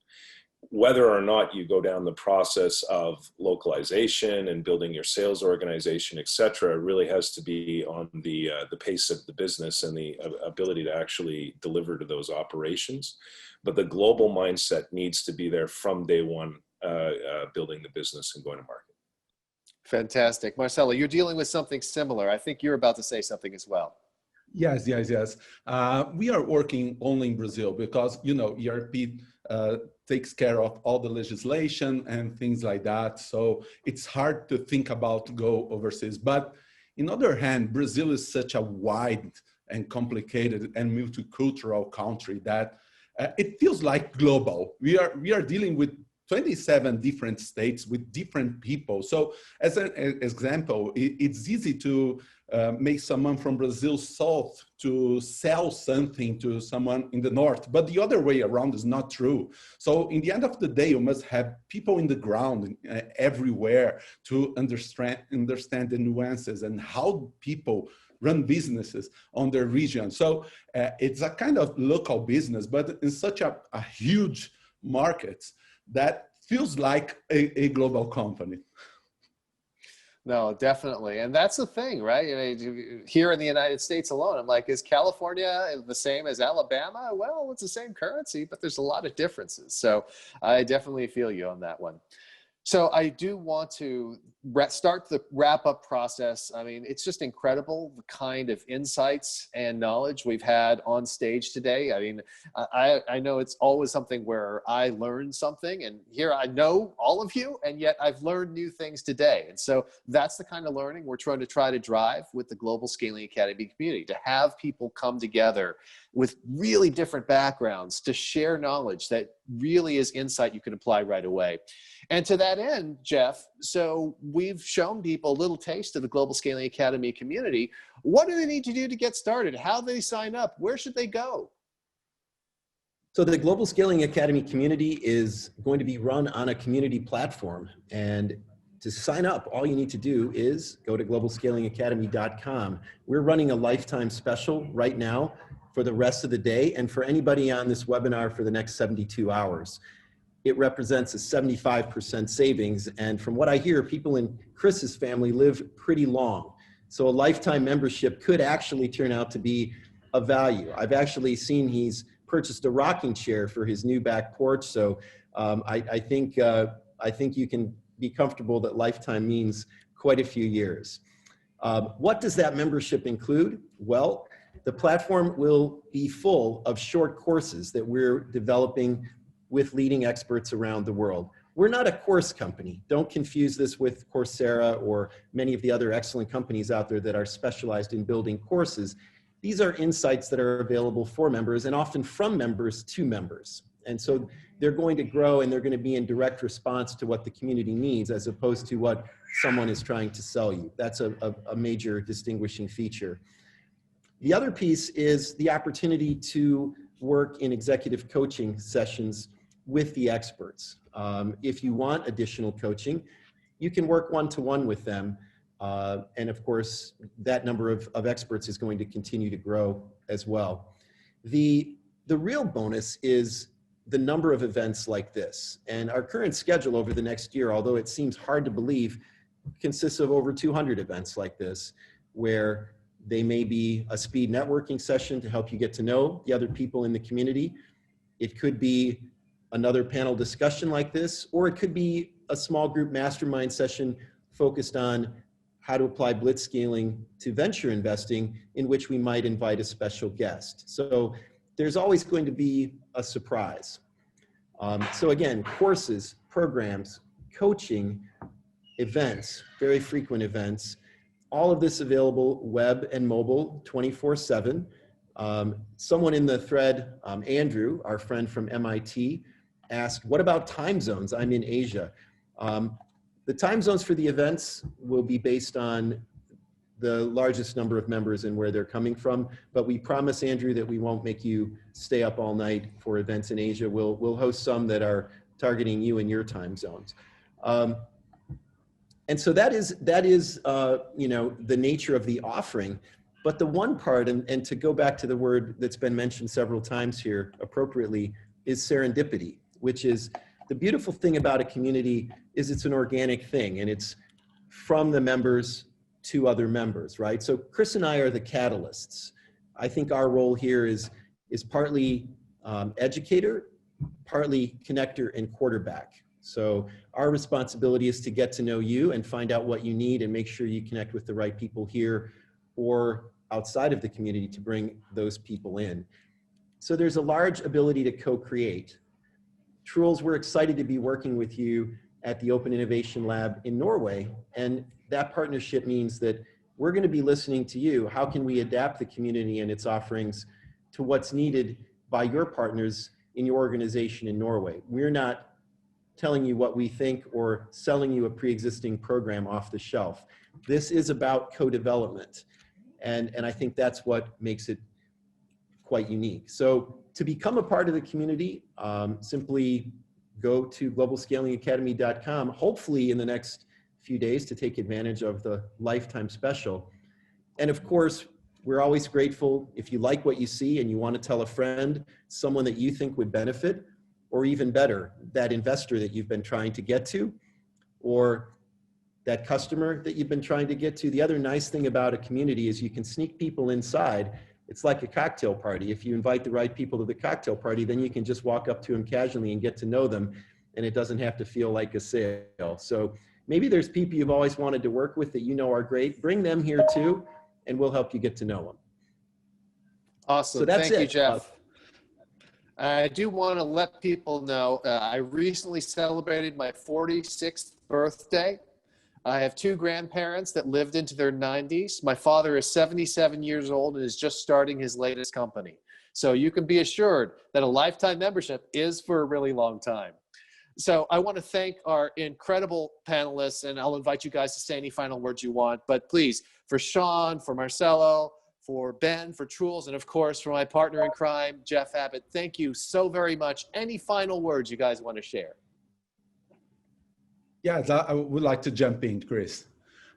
Whether or not you go down the process of localization and building your sales organization, et cetera, really has to be on the pace of the business and the ability to actually deliver to those operations. But the global mindset needs to be there from day one, building the business and going to market. Fantastic. Marcelo, you're dealing with something similar. I think you're about to say something as well. Yes. We are working only in Brazil because, you know, ERP takes care of all the legislation and things like that. So it's hard to think about go overseas. But on the other hand, Brazil is such a wide and complicated and multicultural country that it feels like global. We are dealing with 27 different states with different people. So as an example, it's easy to make someone from Brazil south to sell something to someone in the north, but the other way around is not true. So in the end of the day, you must have people in the ground everywhere to understand the nuances and how people run businesses on their region. So it's a kind of local business, but in such a huge market that feels like a global company. No, definitely. And that's the thing, right? Here in the United States alone, I'm like, is California the same as Alabama? Well, it's the same currency, but there's a lot of differences. So I definitely feel you on that one. So I do want to start the wrap-up process. I mean, it's just incredible the kind of insights and knowledge we've had on stage today. I mean, I know it's always something where I learn something, and here I know all of you, and yet I've learned new things today. And so that's the kind of learning we're trying to drive with the Global Scaling Academy community, to have people come together with really different backgrounds to share knowledge that really is insight you can apply right away. And to that end, Jeff, so we've shown people a little taste of the Global Scaling Academy community. What do they need to do to get started? How do they sign up? Where should they go? So the Global Scaling Academy community is going to be run on a community platform. And to sign up, all you need to do is go to globalscalingacademy.com. We're running a lifetime special right now for the rest of the day, and for anybody on this webinar for the next 72 hours. It represents a 75% savings. And from what I hear, people in Chris's family live pretty long. So a lifetime membership could actually turn out to be a value. I've actually seen he's purchased a rocking chair for his new back porch. So I think you can be comfortable that lifetime means quite a few years. What does that membership include? Well, the platform will be full of short courses that we're developing with leading experts around the world. We're not a course company. Don't confuse this with Coursera or many of the other excellent companies out there that are specialized in building courses. These are insights that are available for members and often from members to members. And so they're going to grow and they're going to be in direct response to what the community needs as opposed to what someone is trying to sell you. That's a major distinguishing feature. The other piece is the opportunity to work in executive coaching sessions with the experts. If you want additional coaching, you can work one-to-one with them. And of course, that number of experts is going to continue to grow as well. The real bonus is the number of events like this. And our current schedule over the next year, although it seems hard to believe, consists of over 200 events like this, where they may be a speed networking session to help you get to know the other people in the community. It could be another panel discussion like this, or it could be a small group mastermind session focused on how to apply blitzscaling to venture investing, in which we might invite a special guest. So there's always going to be a surprise. So again, courses, programs, coaching, events, very frequent events, all of this available web and mobile 24/7. Someone in the thread, Andrew, our friend from MIT, asked, what about time zones? I'm in Asia. The time zones for the events will be based on the largest number of members and where they're coming from, but we promise, Andrew, that we won't make you stay up all night for events in Asia. We'll host some that are targeting you and your time zones. And so that is you know, the nature of the offering. But the one part, and to go back to the word that's been mentioned several times here appropriately, is serendipity, which is the beautiful thing about a community is it's an organic thing, and it's from the members to other members, right? So Chris and I are the catalysts. I think our role here is partly educator, partly connector and quarterback. So our responsibility is to get to know you and find out what you need and make sure you connect with the right people here or outside of the community to bring those people in. So there's a large ability to co-create. Truls, we're excited to be working with you at the Open Innovation Lab in Norway. And that partnership means that we're going to be listening to you. How can we adapt the community and its offerings to what's needed by your partners in your organization in Norway? We're not telling you what we think or selling you a pre-existing program off the shelf. This is about co-development. And I think that's what makes it quite unique. So to become a part of the community, simply go to globalscalingacademy.com, hopefully in the next few days, to take advantage of the lifetime special. And of course, we're always grateful if you like what you see and you want to tell a friend, someone that you think would benefit, or even better, that investor that you've been trying to get to, or that customer that you've been trying to get to. The other nice thing about a community is you can sneak people inside. It's like a cocktail party. If you invite the right people to the cocktail party, then you can just walk up to them casually and get to know them, and it doesn't have to feel like a sale. So maybe there's people you've always wanted to work with that you know are great. Bring them here too, and we'll help you get to know them. Awesome. So that's Thank you, it. Jeff. I do want to let people know I recently celebrated my 46th birthday. I have two grandparents that lived into their 90s. My father is 77 years old and is just starting his latest company. So you can be assured that a lifetime membership is for a really long time. So I want to thank our incredible panelists, and I'll invite you guys to say any final words you want. But please, for Sean, for Marcelo, for Ben, for Truls, and of course, for my partner in crime, Jeff Abbott, thank you so very much. Any final words you guys want to share? Yes, I would like to jump in, Chris.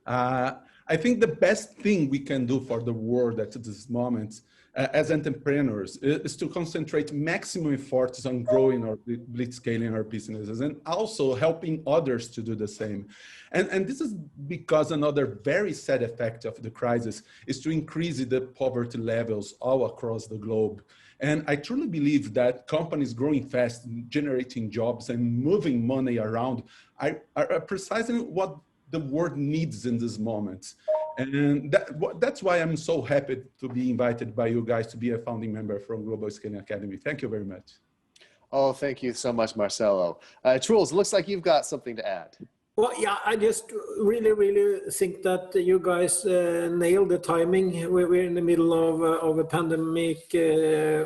I think the best thing we can do for the world at this moment as entrepreneurs is to concentrate maximum efforts on growing or blitzscaling our businesses and also helping others to do the same. And this is because another very sad effect of the crisis is to increase the poverty levels all across the globe. And I truly believe that companies growing fast, generating jobs and moving money around are precisely what the world needs in this moment. And that's why I'm so happy to be invited by you guys to be a founding member from Global Scaling Academy. Thank you very much. Oh, thank you so much, Marcelo. Truls, it looks like you've got something to add. Well, yeah, I just really think that you guys nailed the timing. We're in the middle of a pandemic,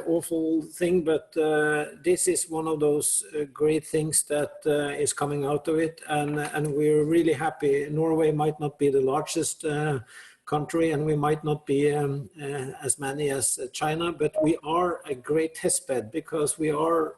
awful thing, but this is one of those great things that is coming out of it, and we're really happy. Norway might not be the largest country, and we might not be as many as China, but we are a great testbed because we are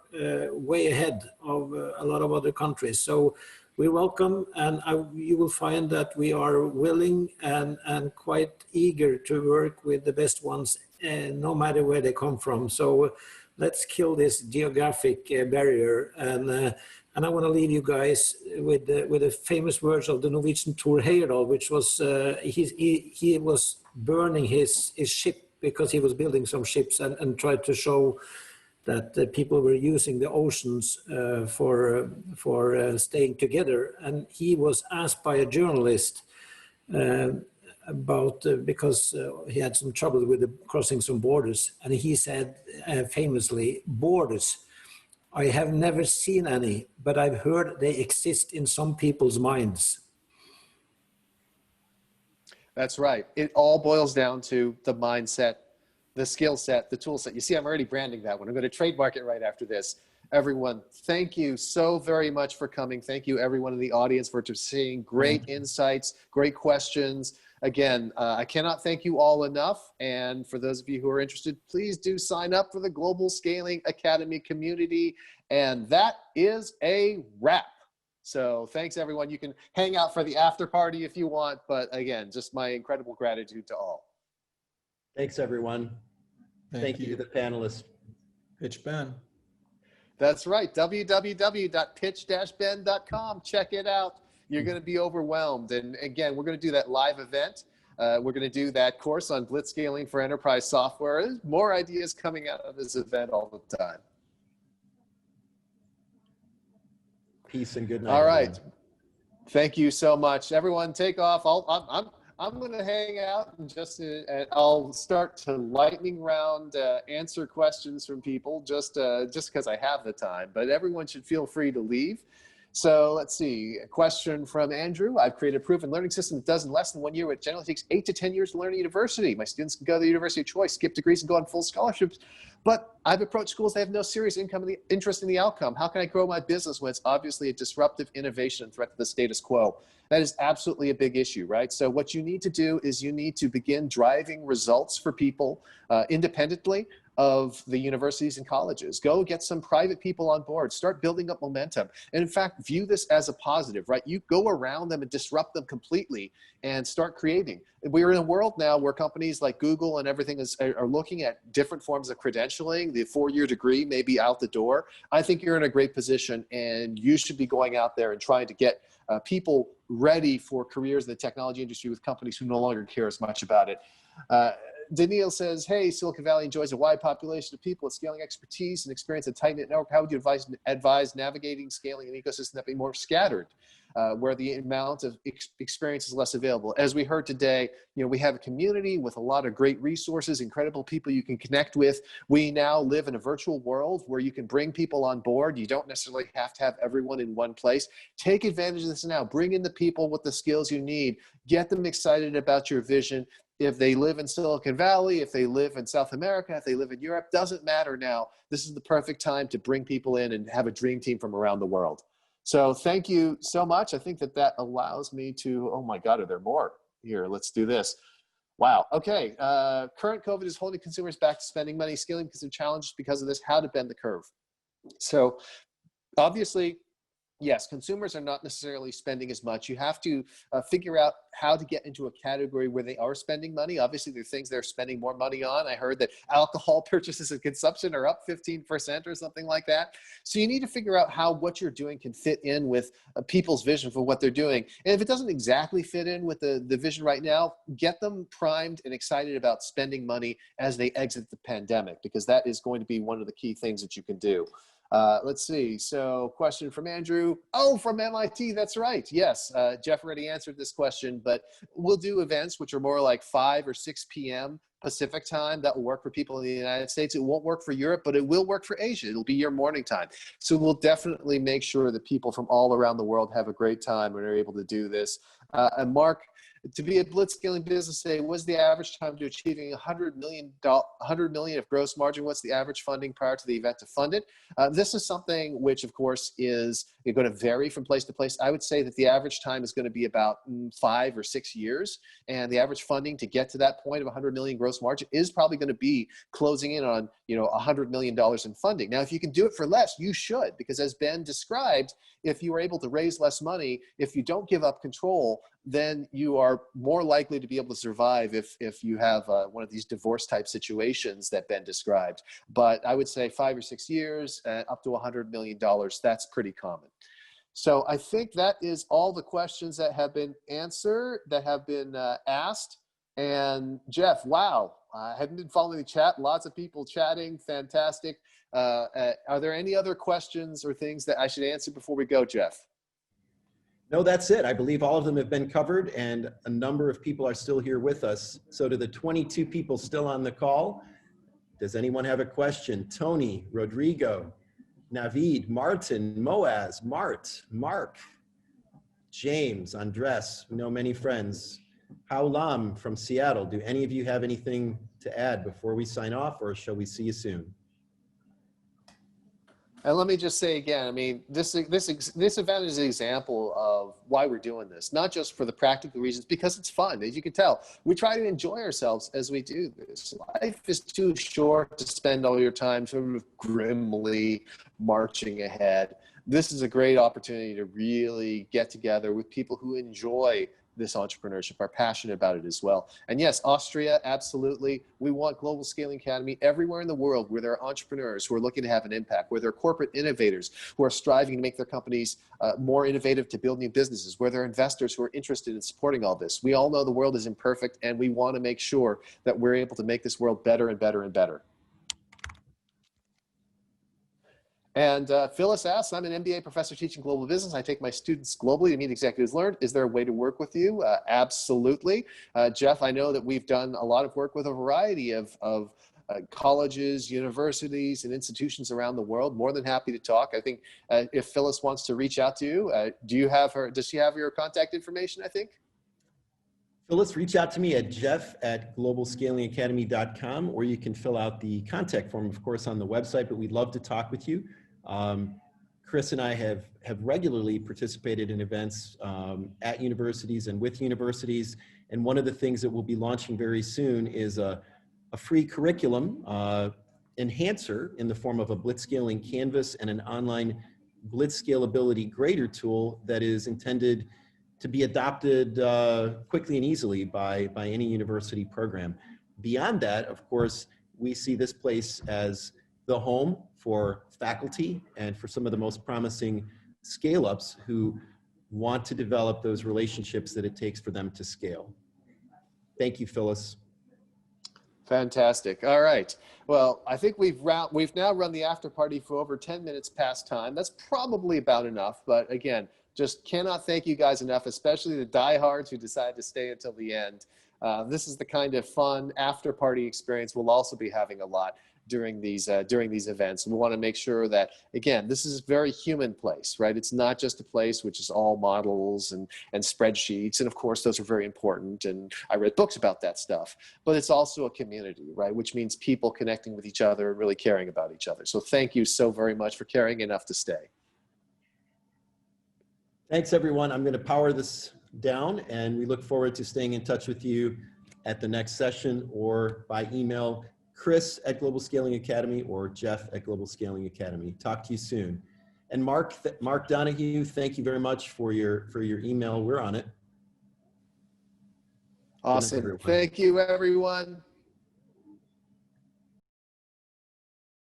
way ahead of a lot of other countries. So we welcome, and you will find that we are willing and quite eager to work with the best ones, no matter where they come from. So let's kill this geographic barrier. And I want to leave you guys with the famous words of the Norwegian Thor Heyerdahl, which was he was burning his ship because he was building some ships and tried to show that people were using the oceans for staying together. And he was asked by a journalist about because he had some trouble with crossing some borders, and he said famously, "Borders, I have never seen any, but I've heard they exist in some people's minds." That's right. It all boils down to the mindset, the skill set, the tool set. You see, I'm already branding that one. I'm going to trademark it right after this. Everyone, thank you so very much for coming. Thank you, everyone in the audience, for seeing great insights, great questions. Again, I cannot thank you all enough. And for those of you who are interested, please do sign up for the Global Scaling Academy community. And that is a wrap. So thanks, everyone. You can hang out for the after party if you want. But again, just my incredible gratitude to all. Thanks, everyone. Thank you to the panelists. Pitch Ben. That's right. www.pitch-ben.com. Check it out. You're going to be overwhelmed. And again, we're going to do that live event. We're going to do that course on Blitzscaling for enterprise software. There's more ideas coming out of this event all the time. Peace and good night. All right. Everyone. Thank you so much. Everyone take off. I'm going to hang out and I'll start to lightning round answer questions from people just because I have the time, but everyone should feel free to leave. So let's see, a question from Andrew. I've created a proven learning system that does in less than 1 year, what generally takes 8 to 10 years to learn at university. My students can go to the university of choice, skip degrees, and go on full scholarships. But I've approached schools that have no serious interest in the outcome. How can I grow my business when it's obviously a disruptive innovation and threat to the status quo? That is absolutely a big issue, right? So what you need to do is you need to begin driving results for people independently of the universities and colleges. Go get some private people on board, start building up momentum. And in fact, view this as a positive, right? You go around them and disrupt them completely and start creating. We're in a world now where companies like Google and everything are looking at different forms of credentialing. The 4-year degree may be out the door. I think you're in a great position and you should be going out there and trying to get people ready for careers in the technology industry with companies who no longer care as much about it. Daniil says, hey, Silicon Valley enjoys a wide population of people with scaling expertise and experience at tight-knit network. How would you advise navigating scaling an ecosystem that be more scattered, where the amount of experience is less available? As we heard today, we have a community with a lot of great resources, incredible people you can connect with. We now live in a virtual world where you can bring people on board. You don't necessarily have to have everyone in one place. Take advantage of this now. Bring in the people with the skills you need. Get them excited about your vision. If they live in Silicon Valley, if they live in South America, if they live in Europe, doesn't matter now. This is the perfect time to bring people in and have a dream team from around the world. So thank you so much. I think that allows me to, oh my God, are there more? Here, let's do this. Wow, okay. Current COVID is holding consumers back to spending money, scaling because of challenges because of this, how to bend the curve. So obviously, yes, consumers are not necessarily spending as much. You have to figure out how to get into a category where they are spending money. Obviously, there are things they're spending more money on. I heard that alcohol purchases and consumption are up 15% or something like that. So you need to figure out how what you're doing can fit in with people's vision for what they're doing. And if it doesn't exactly fit in with the vision right now, get them primed and excited about spending money as they exit the pandemic, because that is going to be one of the key things that you can do. Let's see. So question from Andrew. Oh, from MIT. That's right. Yes. Jeff already answered this question, but we'll do events which are more like 5 or 6 p.m. Pacific time. That will work for people in the United States. It won't work for Europe, but it will work for Asia. It'll be your morning time. So we'll definitely make sure that people from all around the world have a great time and are able to do this. And Mark, to be a Blitzscaling business today, what's the average time to achieving $100 million of gross margin? What's the average funding prior to the event to fund it? This is something which, of course, is going to vary from place to place. I would say that the average time is going to be about 5 or 6 years, and the average funding to get to that point of 100 million gross margin is probably going to be closing in on $100 million in funding. Now, if you can do it for less, you should, because as Ben described, if you are able to raise less money, if you don't give up control, then you are more likely to be able to survive if you have one of these divorce type situations that Ben described. But I would say 5 or 6 years, up to $100 million, that's pretty common. So I think that is all the questions that have been answered, that have been asked. And Jeff, wow, I hadn't been following the chat. Lots of people chatting. Fantastic. Are there any other questions or things that I should answer before we go, Jeff? No, that's it. I believe all of them have been covered, and a number of people are still here with us. So to the 22 people still on the call, does anyone have a question? Tony, Rodrigo, Navid, Martin, Moaz, Mart, Mark, James, Andres, we know many friends. Haulam from Seattle. Do any of you have anything to add before we sign off, or shall we see you soon? And let me just say again, I mean, this event is an example of why we're doing this, not just for the practical reasons, because it's fun. As you can tell, we try to enjoy ourselves as we do this. Life is too short to spend all your time sort of grimly marching ahead. This is a great opportunity to really get together with people who enjoy this entrepreneurship, are passionate about it as well. And yes, Austria, absolutely. We want Global Scaling Academy everywhere in the world where there are entrepreneurs who are looking to have an impact, where there are corporate innovators who are striving to make their companies more innovative to build new businesses, where there are investors who are interested in supporting all this. We all know the world is imperfect, and we want to make sure that we're able to make this world better and better and better. And Phyllis asks, I'm an MBA professor teaching global business. I take my students globally to meet executives learned. Is there a way to work with you? Absolutely. Jeff, I know that we've done a lot of work with a variety of colleges, universities, and institutions around the world. More than happy to talk. I think if Phyllis wants to reach out to you, does she have your contact information, I think? Phyllis, reach out to me at jeff@globalscalingacademy.com, or you can fill out the contact form, of course, on the website, but we'd love to talk with you. Chris and I have regularly participated in events at universities and with universities. And one of the things that we'll be launching very soon is a free curriculum enhancer in the form of a Blitzscaling canvas and an online Blitzscalability grader tool that is intended to be adopted quickly and easily by any university program. Beyond that, of course, we see this place as the home for faculty and for some of the most promising scale-ups who want to develop those relationships that it takes for them to scale. Thank you, Phyllis. Fantastic. All right. Well, I think we've now run the after party for over 10 minutes past time. That's probably about enough. But again, just cannot thank you guys enough, especially the diehards who decided to stay until the end. This is the kind of fun after party experience we'll also be having a lot during these events. And we want to make sure that, again, this is a very human place, right? It's not just a place which is all models and spreadsheets. And of course, those are very important. And I read books about that stuff, but it's also a community, right? Which means people connecting with each other and really caring about each other. So thank you so very much for caring enough to stay. Thanks, everyone. I'm going to power this down, and we look forward to staying in touch with you at the next session or by email, Chris@Global Scaling Academy or Jeff@Global Scaling Academy. Talk to you soon. And Mark Donahue, thank you very much for your email. We're on it. Awesome. Thank you, everyone.